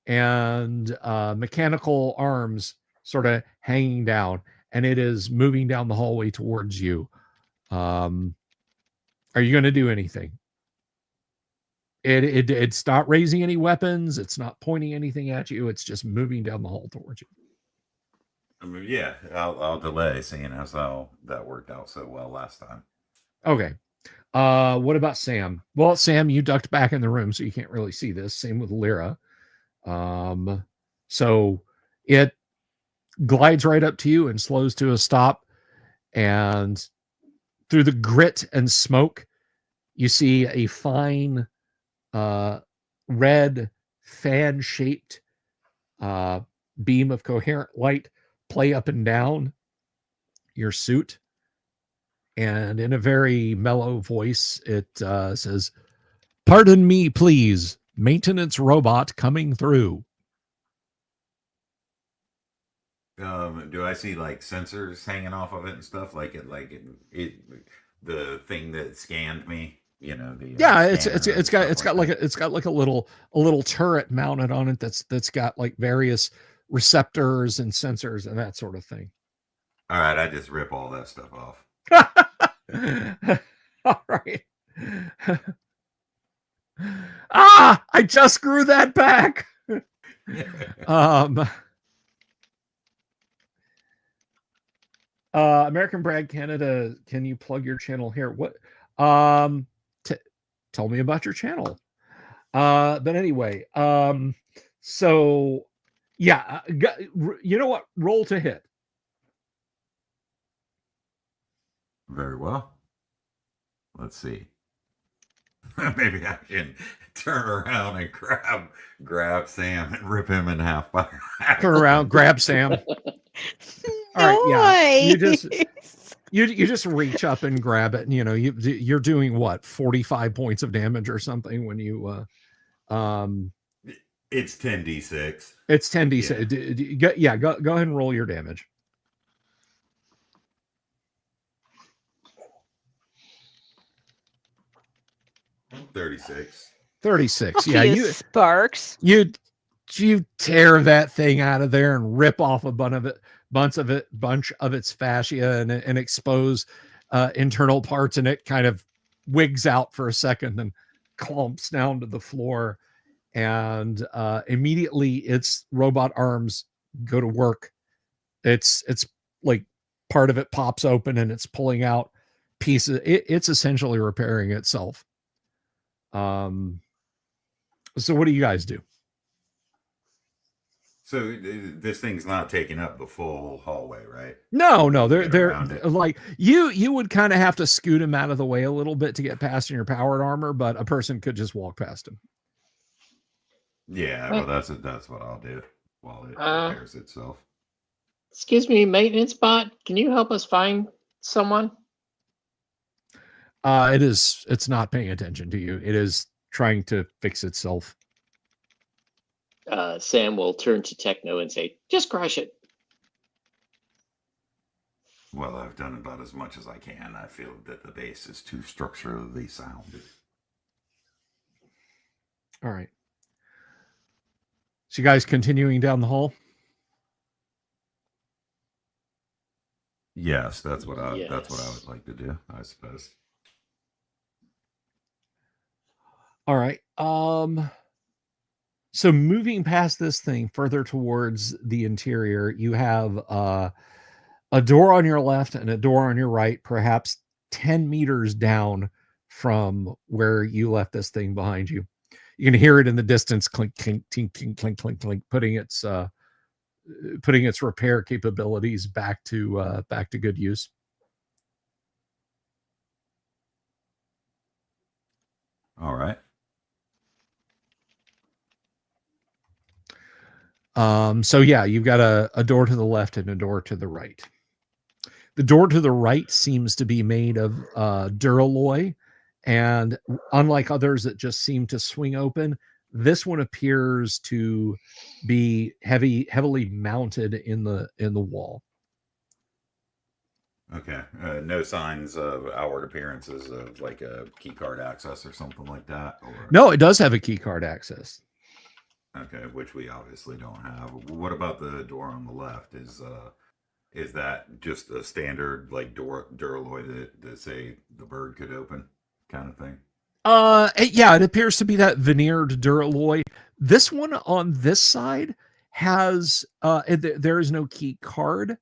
and mechanical arms sort of hanging down, and it is moving down the hallway towards you. Are you going to do anything? It's not raising any weapons. It's not pointing anything at you. It's just moving down the hall towards you. I mean, yeah, I'll delay, seeing as how that worked out so well last time. Okay. What about Sam? Well, Sam, you ducked back in the room, so you can't really see this. Same with Lyra. So it glides right up to you and slows to a stop. And through the grit and smoke, you see a fine red fan-shaped beam of coherent light play up and down your suit. And in a very mellow voice, it says, "Pardon me, please. Maintenance robot coming through." Do I see like sensors hanging off of it and stuff, like the thing that scanned me? You know, the yeah, it's got like a little turret mounted on it that's got like various receptors and sensors and that sort of thing. All right, I just rip all that stuff off. All right. I just grew that back. American Brad Canada, can you plug your channel here? What? Tell me about your channel. But anyway, so yeah, you know what? Roll to hit. Very well. Let's see. Maybe I can turn around and grab Sam and rip him in half by half. Turn around, grab Sam. All right, yeah. You just reach up and grab it, and you know you're doing what, 45 points of damage or something when you It's 10d6. It's 10d6. Yeah, go ahead and roll your damage. $36. Yeah, you sparks. You tear that thing out of there and rip off a bunch of its fascia and expose internal parts, and it kind of wigs out for a second and clumps down to the floor, and immediately its robot arms go to work. It's like part of it pops open and it's pulling out pieces. It's essentially repairing itself. So what do you guys do? So this thing's not taking up the full hallway, right? No, they're like you would kind of have to scoot him out of the way a little bit to get past in your powered armor, but a person could just walk past him. Yeah, well, that's what I'll do while it repairs itself. Excuse me, maintenance bot. Can you help us find someone? It's not paying attention to you. It is trying to fix itself. Sam will turn to Techno and say, "Just crush it." Well, I've done about as much as I can. I feel that the base is too structurally sound. All right. So you guys continuing down the hall? Yes, that's what I Yes. would like to do, I suppose. All right. So moving past this thing further towards the interior, you have a door on your left and a door on your right, perhaps 10 meters down from where you left this thing behind you. You can hear it in the distance, clink, clink, clink, clink, clink, clink, clink, putting its repair capabilities back to good use. All right. So yeah, you've got a door to the left and a door to the right. The door to the right seems to be made of duralloy, and unlike others that just seem to swing open, this one appears to be heavily mounted in the wall. Okay. No signs of outward appearances of like a key card access or something like that? Or... No, it does have a key card access. Okay, which we obviously don't have. What about the door on the left? Is that just a standard like duralloy that say the bird could open kind of thing? Yeah, it appears to be that veneered duralloy. This one on this side has there is no key card,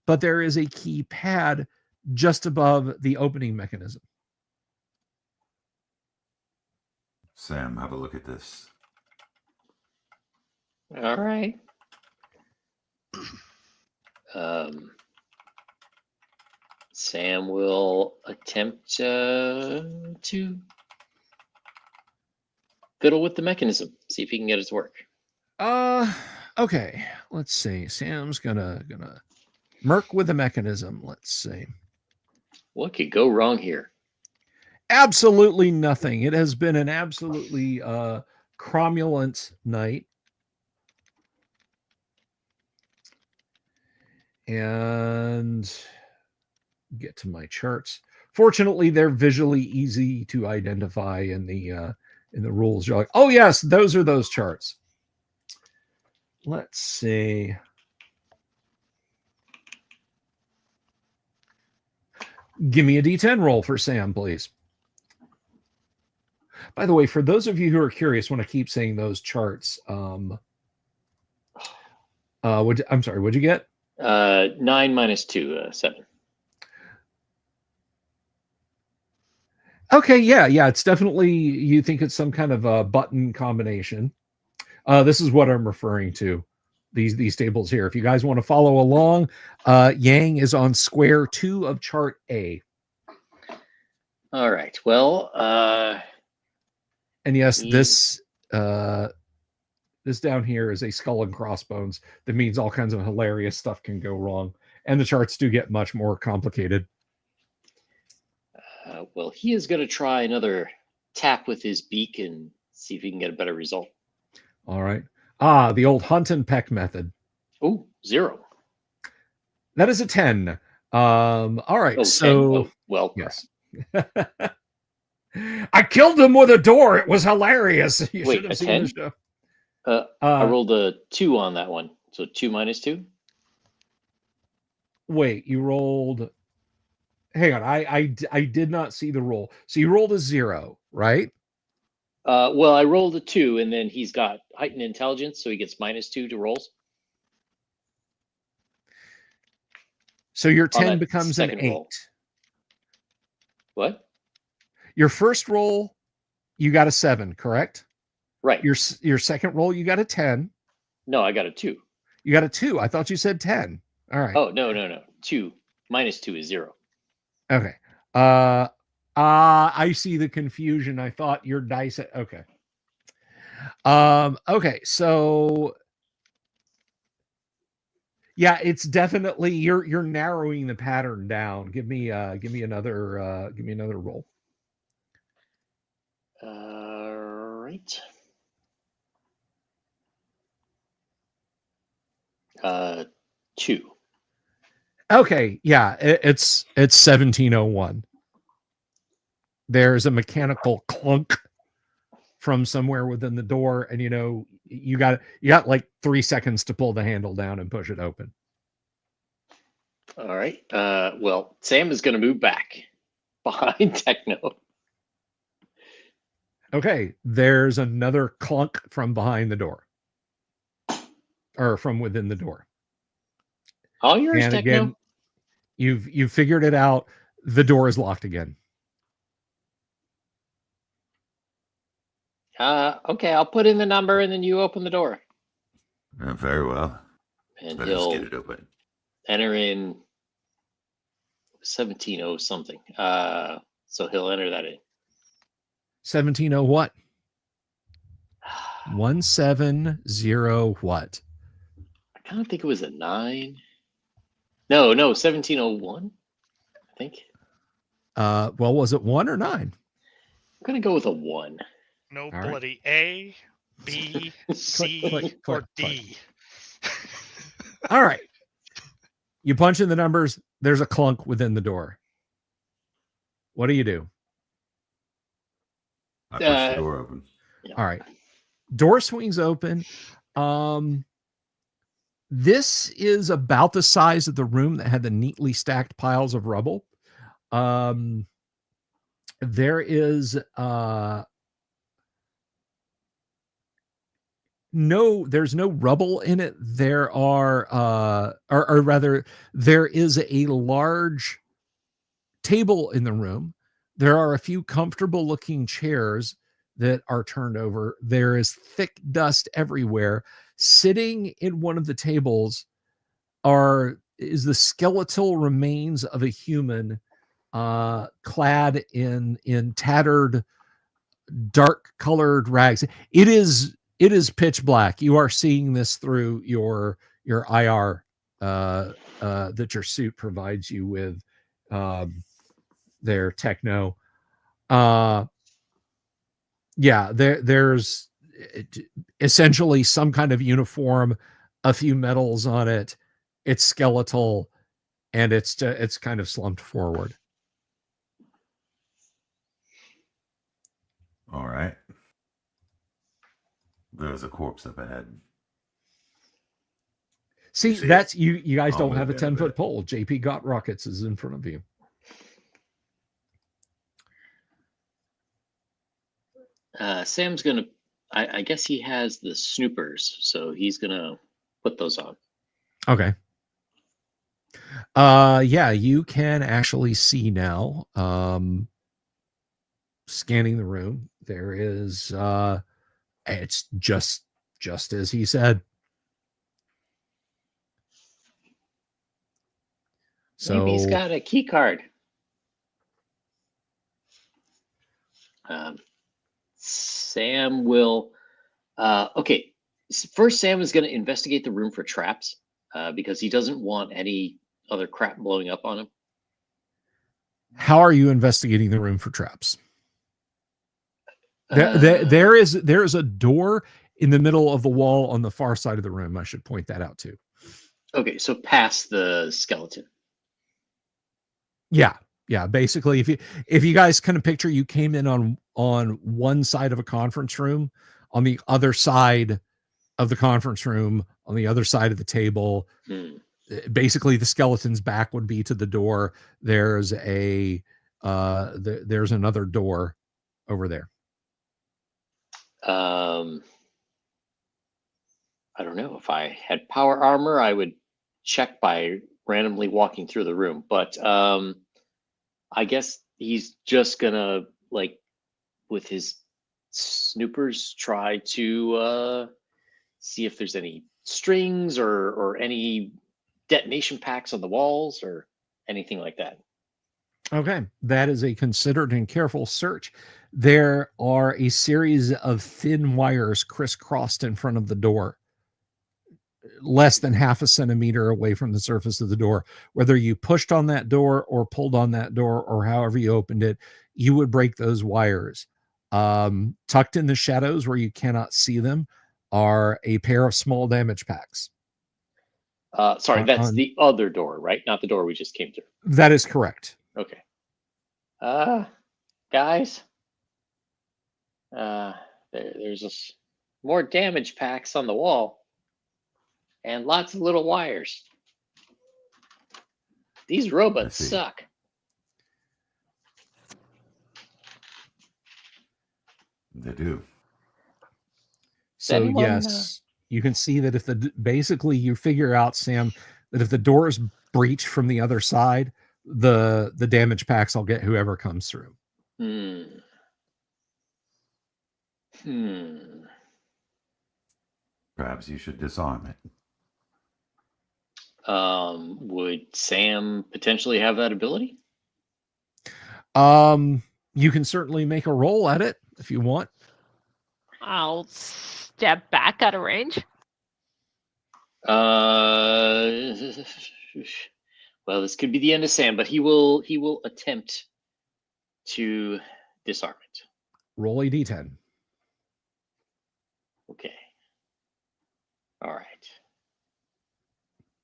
but there is a keypad just above the opening mechanism. Sam, have a look at this. All right. Sam will attempt to fiddle with the mechanism, see if he can get it to work. Okay. Let's see. Sam's gonna merc with the mechanism. Let's see. What could go wrong here? Absolutely nothing. It has been an absolutely cromulent night. And get to my charts. Fortunately, they're visually easy to identify in the rules. You're like, oh yes, those are those charts. Let's see. Give me a D10 roll for Sam, please. By the way, for those of you who are curious, when I keep saying those charts, I'm sorry, what'd you get? 9 minus 2, 7. Okay, yeah, it's definitely, you think it's some kind of a button combination. This is what I'm referring to, these tables here. If you guys want to follow along, Yang is on square 2 of chart A. All right, well, and yes, this down here is a skull and crossbones. That means all kinds of hilarious stuff can go wrong, and the charts do get much more complicated. Well, he is going to try another tap with his beak and see if he can get a better result. All right. The old hunt and peck method. Oh, 0. That is a 10. All right. Oh, so, 10. Oh, well, yes. I killed him with a door. It was hilarious. You wait, should have a seen 10? the show. I rolled a 2 on that one. So 2 minus 2? Wait, you rolled... Hang on, I did not see the roll. So you rolled a 0, right? Well, I rolled a 2, and then he's got heightened intelligence, so he gets minus 2 to rolls. So your 10 becomes an 8. Roll. What? Your first roll, you got a 7, correct? Right. Your second roll, you got a 10. No, I got a 2. You got a 2. I thought you said 10. All right. Oh, no. 2 minus 2 is 0. Okay. I see the confusion. I thought your dice. Okay. Okay. So yeah, it's definitely you're narrowing the pattern down. Give me another roll. right. 2. Okay, yeah, it's 1701. There's a mechanical clunk from somewhere within the door, and you got like 3 seconds to pull the handle down and push it open. All right. Well, Sam is going to move back behind Techno. Okay, there's another clunk from behind the door, or from within the door. All yours, And Techno. again, you've figured it out. The door is locked again. Okay, I'll put in the number and then you open the door. Very well. And Let's he'll get it open. enter in 17 something. So he'll enter that in. 17 what? 170 what? I kind of think it was a 9. No, 1701, I think. Well, was it 1 or 9? I'm going to go with a 1. No All right. bloody A, B, C, click, or click. D. All right. You punch in the numbers. There's a clunk within the door. What do you do? I push the door open. Yeah. All right. Door swings open. This is about the size of the room that had the neatly stacked piles of rubble. There is there's no rubble in it. There are or rather there is a large table in the room. There are a few comfortable looking chairs that are turned over. There is thick dust everywhere. Sitting in one of the tables is the skeletal remains of a human clad in tattered, dark colored rags. It is pitch black. You are seeing this through your IR that your suit provides you with. Their Techno. There's essentially some kind of uniform, a few medals on it. It's skeletal, and it's kind of slumped forward. All right. There's a corpse up ahead. See, see that's you guys I'll don't move have a in a 10-foot bit. pole. JP Got Rockets is in front of you. Sam's going to, I guess he has the snoopers, so he's going to put those on. Okay. Yeah, you can actually see now. Scanning the room, there is it's just as he said. So Maybe he's got a key card. Sam will. Okay. First, Sam is going to investigate the room for traps because he doesn't want any other crap blowing up on him. how are you investigating the room for traps? There is a door in the middle of the wall on the far side of the room. I should point that out too. Okay, so past the skeleton. Yeah. Basically, if you guys kind of picture, you came in on one side of a conference room, on the other side of the conference room, on the other side of the table. Basically, the skeleton's back would be to the door. There's there's another door over there. I don't know. If I had power armor, I would check by randomly walking through the room. But I guess he's just gonna, like, with his snoopers, try to see if there's any strings or any detonation packs on the walls or anything like that. Okay, that is a considered and careful search. There are a series of thin wires crisscrossed in front of the door, less than half a centimeter away from the surface of the door. Whether you pushed on that door or pulled on that door or however you opened it, you would break those wires. Tucked in the shadows where you cannot see them are a pair of small damage packs. Sorry, that's on- the other door, right? Not the door we just came through. That is correct. Okay. Guys, there's more damage packs on the wall and lots of little wires. These robots see. suck. They do. So anyone, yes, you can see that if basically you figure out, Sam, that if the door is breached from the other side, the damage packs will get whoever comes through. Perhaps you should disarm it. Would Sam potentially have that ability? You can certainly make a roll at it if you want. I'll step back out of range. Well, this could be the end of Sam, but he will attempt to disarm it. Roll a d10. Okay. All right.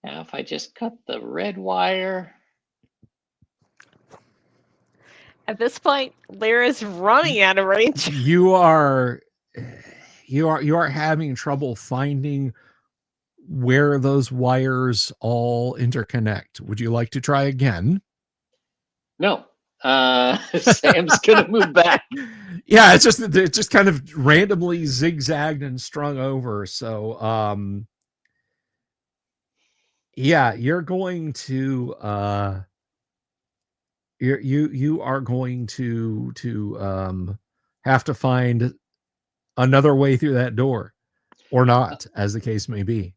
Now, if I just cut the red wire. At this point, Lyra's running out of range. You are having trouble finding where those wires all interconnect. Would you like to try again? No. Sam's gonna move back. Yeah, it's just kind of randomly zigzagged and strung over. So yeah, you're going to you are going to have to find another way through that door, or not, as the case may be.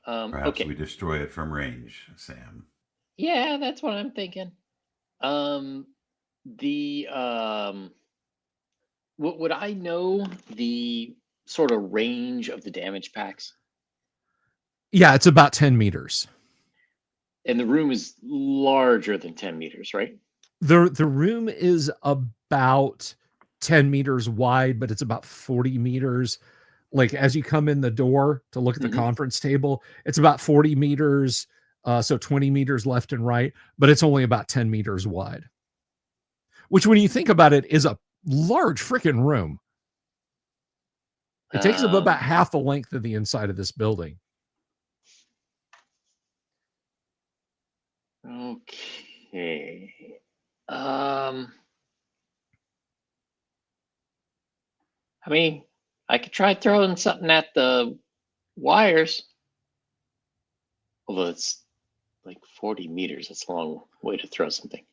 Perhaps Okay. we destroy it from range, Sam. Yeah, that's what I'm thinking. Would I know the sort of range of the damage packs? Yeah, it's about 10 meters. And the room is larger than 10 meters, right? The room is about 10 meters wide, but it's about 40 meters. Like as you come in the door to look at the conference table, it's about 40 meters. So 20 meters left and right, but it's only about 10 meters wide. Which, when you think about it, is a large freaking room. It takes up about half the length of the inside of this building. Okay. I mean, I could try throwing something at the wires. Although it's like 40 meters. That's a long way to throw something.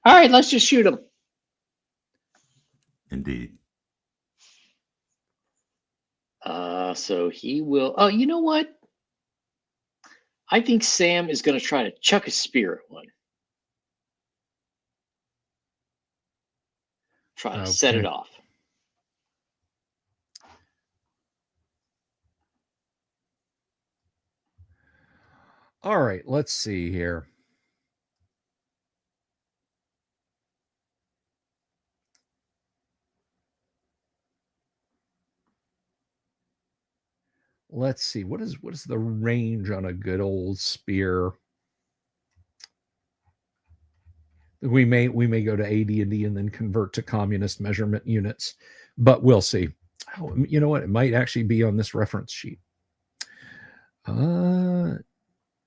All right, let's just shoot him. Indeed. So he will. Oh, you know what? I think Sam is going to try to chuck a spear at one. Try to set it off. All right, let's see here. Let's see. What is the range on a good old spear? We may go to AD&D and then convert to communist measurement units, but we'll see. Oh, you know what? It might actually be on this reference sheet.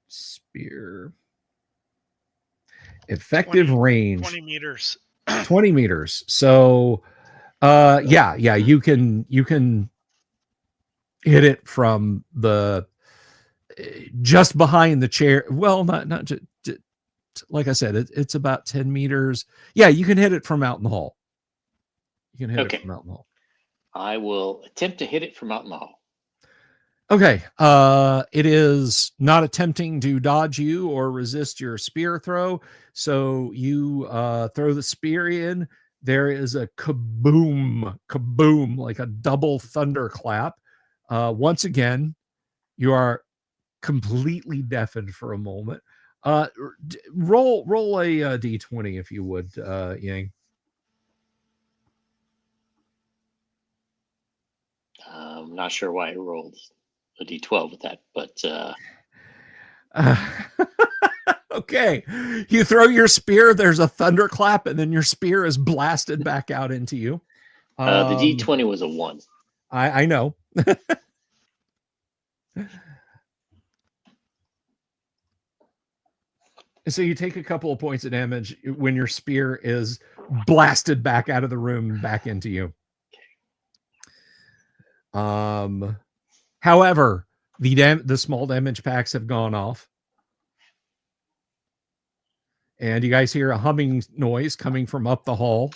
Spear. Effective range. 20 meters. 20 meters. So yeah, you can hit it from the just behind the chair. Well, not just, like I said, it's about 10 meters. Yeah, you can hit it from out in the hall. You can hit it from out in the hall. I will attempt to hit it from out in the hall. Okay. It is not attempting to dodge you or resist your spear throw. So you throw the spear in. There is a kaboom, like a double thunderclap. Once again, you are completely deafened for a moment. Roll a d20 if you would, Yang. I'm not sure why I rolled a d12 with that, but Okay. You throw your spear, there's a thunderclap, and then your spear is blasted back out into you. the d20 was a 1. I know. So you take a couple of points of damage when your spear is blasted back out of the room, back into you. However, the small damage packs have gone off. And you guys hear a humming noise coming from up the hall.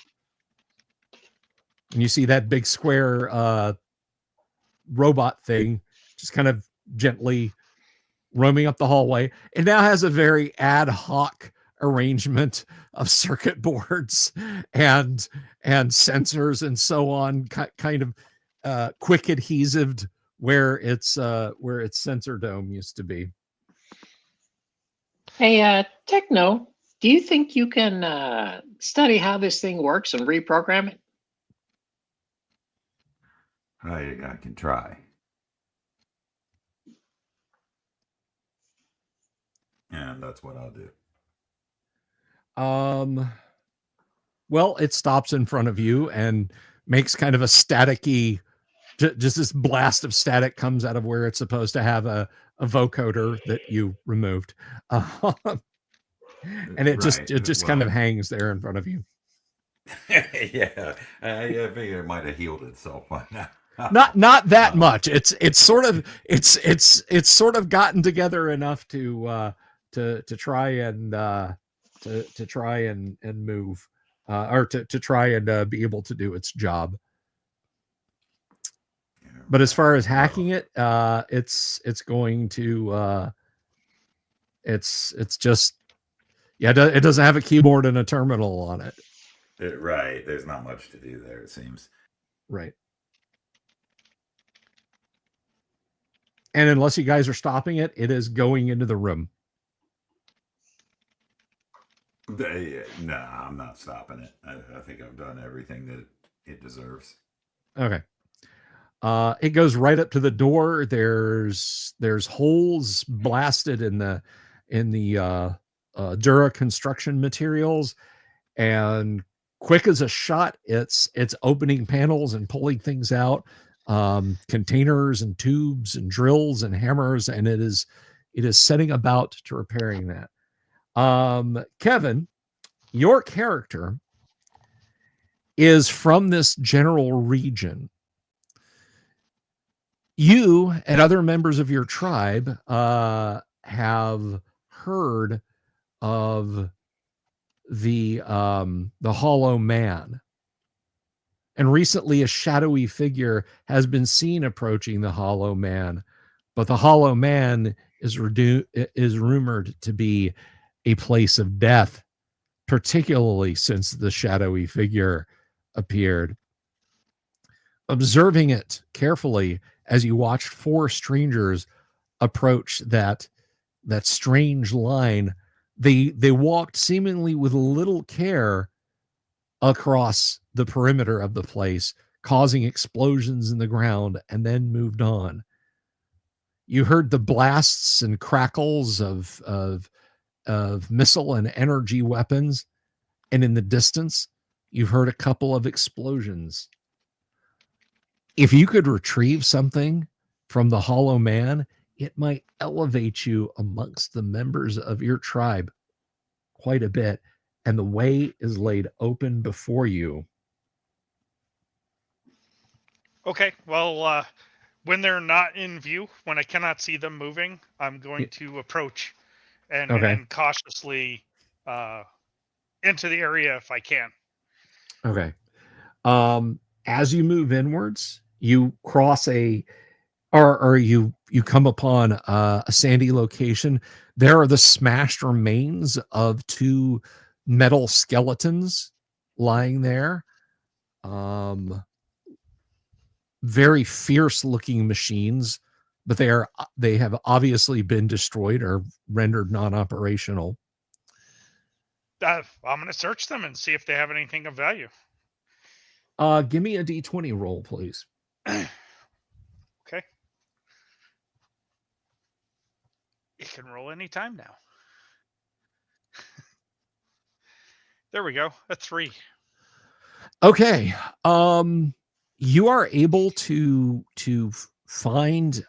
And you see that big square robot thing just kind of gently roaming up the hallway. It now has a very ad hoc arrangement of circuit boards and sensors and so on, kind of quick adhesive where its sensor dome used to be. Hey, Techno, do you think you can study how this thing works and reprogram it? I can try. And that's what I'll do. Well, it stops in front of you and makes kind of a staticky, just this blast of static comes out of where it's supposed to have a vocoder that you removed. And it just kind of hangs there in front of you. Yeah, I figure it might have healed itself by now. Not that much. It's sort of gotten together enough to try and move, or to try and be able to do its job. But as far as hacking it, it's going to it's just, yeah, it doesn't have a keyboard and a terminal on it. Right. There's not much to do there, it seems. Right. And unless you guys are stopping it, it is going into the room. No, I'm not stopping it. I think I've done everything that it deserves. Okay. It goes right up to the door. There's holes blasted in the Dura construction materials, and quick as a shot, it's opening panels and pulling things out, containers and tubes and drills and hammers, and it is setting about to repairing that. Kevin, your character is from this general region. You and other members of your tribe have heard of the Hollow Man, and recently a shadowy figure has been seen approaching the Hollow Man, but the Hollow Man is rumored to be a place of death, particularly since the shadowy figure appeared. Observing it carefully as you watched 4 strangers approach that strange line, they walked seemingly with little care across the perimeter of the place, causing explosions in the ground, and then moved on. You heard the blasts and crackles of missile and energy weapons, and in the distance, you heard a couple of explosions. If you could retrieve something from the Hollow Man, it might elevate you amongst the members of your tribe quite a bit, and the way is laid open before you. Okay, well, when they're not in view, when I cannot see them moving, I'm going to approach and cautiously into the area if I can. Okay. As you move inwards, you cross you come upon a sandy location. There are the smashed remains of 2 metal skeletons lying there. Very fierce looking machines, but they have obviously been destroyed or rendered non-operational. I'm going to search them and see if they have anything of value. Give me a D20 roll, please. It can roll anytime now. There we go. A 3. Okay. You are able to find,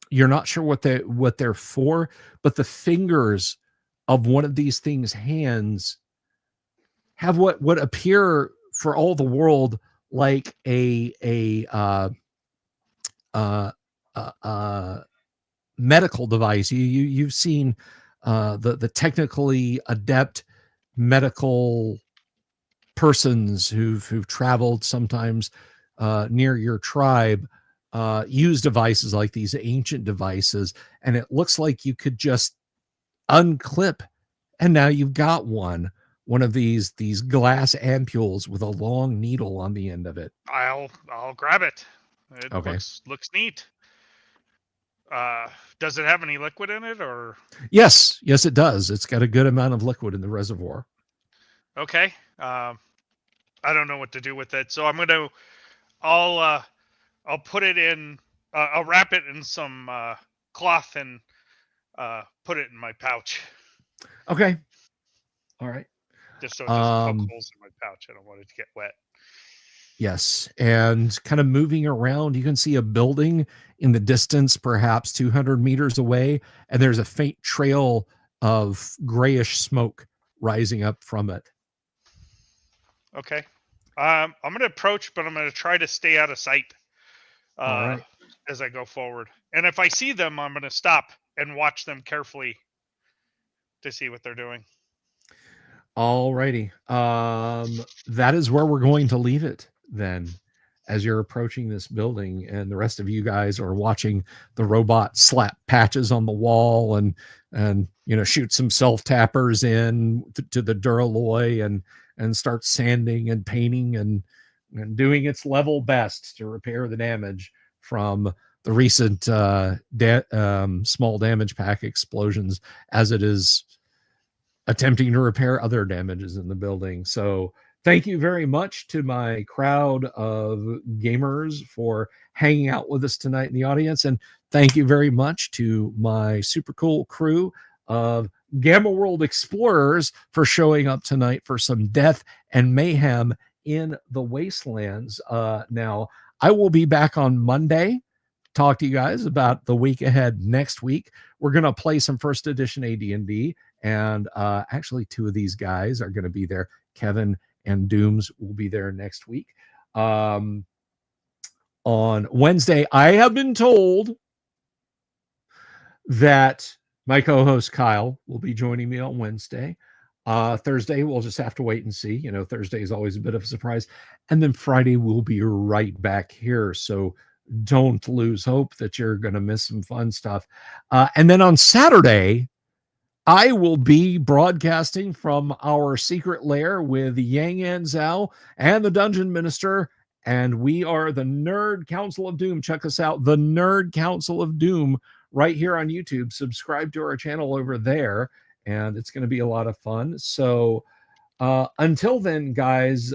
you're not sure what they're for, but the fingers of one of these things' hands have what appear for all the world like a medical device. You've seen the technically adept medical persons who've traveled sometimes near your tribe use devices like these ancient devices, and it looks like you could just unclip, and now you've got one of these glass ampules with a long needle on the end of it. I'll grab it. It Okay. looks neat. Does it have any liquid in it, or? Yes, it does. It's got a good amount of liquid in the reservoir. Okay. I don't know what to do with it, so I'll put it in. I'll wrap it in some cloth and put it in my pouch. Okay. All right. Just so it doesn't poke holes in my pouch. I don't want it to get wet. Yes, and kind of moving around, you can see a building in the distance, perhaps 200 meters away, and there's a faint trail of grayish smoke rising up from it. Okay. I'm going to approach, but I'm going to try to stay out of sight All right. as I go forward. And if I see them, I'm going to stop and watch them carefully to see what they're doing. All righty. That is where we're going to leave it then, as you're approaching this building, and the rest of you guys are watching the robot slap patches on the wall and shoot some self-tappers in to the Duralloy and start sanding and painting and doing its level best to repair the damage from the recent small damage pack explosions, as it is attempting to repair other damages in the building. So thank you very much to my crowd of gamers for hanging out with us tonight in the audience. And thank you very much to my super cool crew of Gamma World Explorers for showing up tonight for some death and mayhem in the wastelands. Now, I will be back on Monday. Talk to you guys about the week ahead next week. We're going to play some first edition AD&D, and actually 2 of these guys are going to be there. Kevin and Dooms will be there next week. On Wednesday, I have been told that my co-host Kyle will be joining me on Wednesday. Thursday, we'll just have to wait and see. Thursday is always a bit of a surprise. And then Friday, we'll be right back here. So don't lose hope that you're going to miss some fun stuff. And then on Saturday, I will be broadcasting from our secret lair with Yang and Zhao and the Dungeon Minister. And we are the Nerd Council of Doom. Check us out, the Nerd Council of Doom, right here on YouTube. Subscribe to our channel over there, and it's going to be a lot of fun. So until then, guys,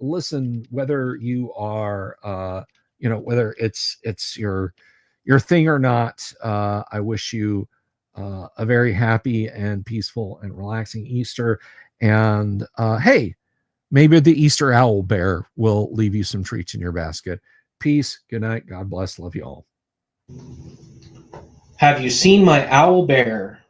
listen, whether you are, whether it's your thing or not, I wish you a very happy and peaceful and relaxing Easter. And hey, maybe the Easter owl bear will leave you some treats in your basket. Peace. Good night. God bless. Love you all. Have you seen my owl bear?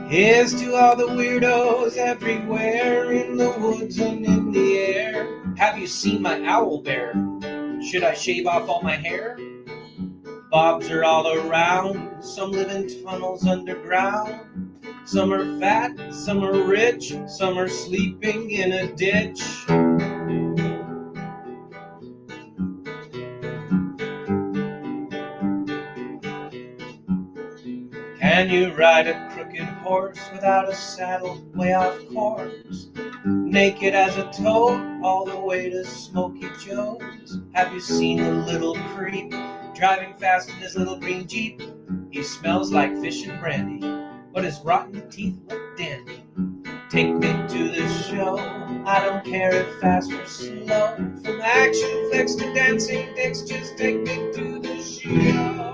Here's to all the weirdos everywhere in the woods and in the air. Have you seen my owl bear? Should I shave off all my hair? Bobs are all around, some live in tunnels underground. Some are fat, some are rich, some are sleeping in a ditch. Can you ride a crooked horse without a saddle way off course? Naked as a toad all the way to Smoky Joe's. Have you seen the little creep driving fast in his little green Jeep? He smells like fish and brandy, but his rotten teeth look dandy. Take me to the show, I don't care if fast or slow. From action flicks to dancing dicks, just take me to the show.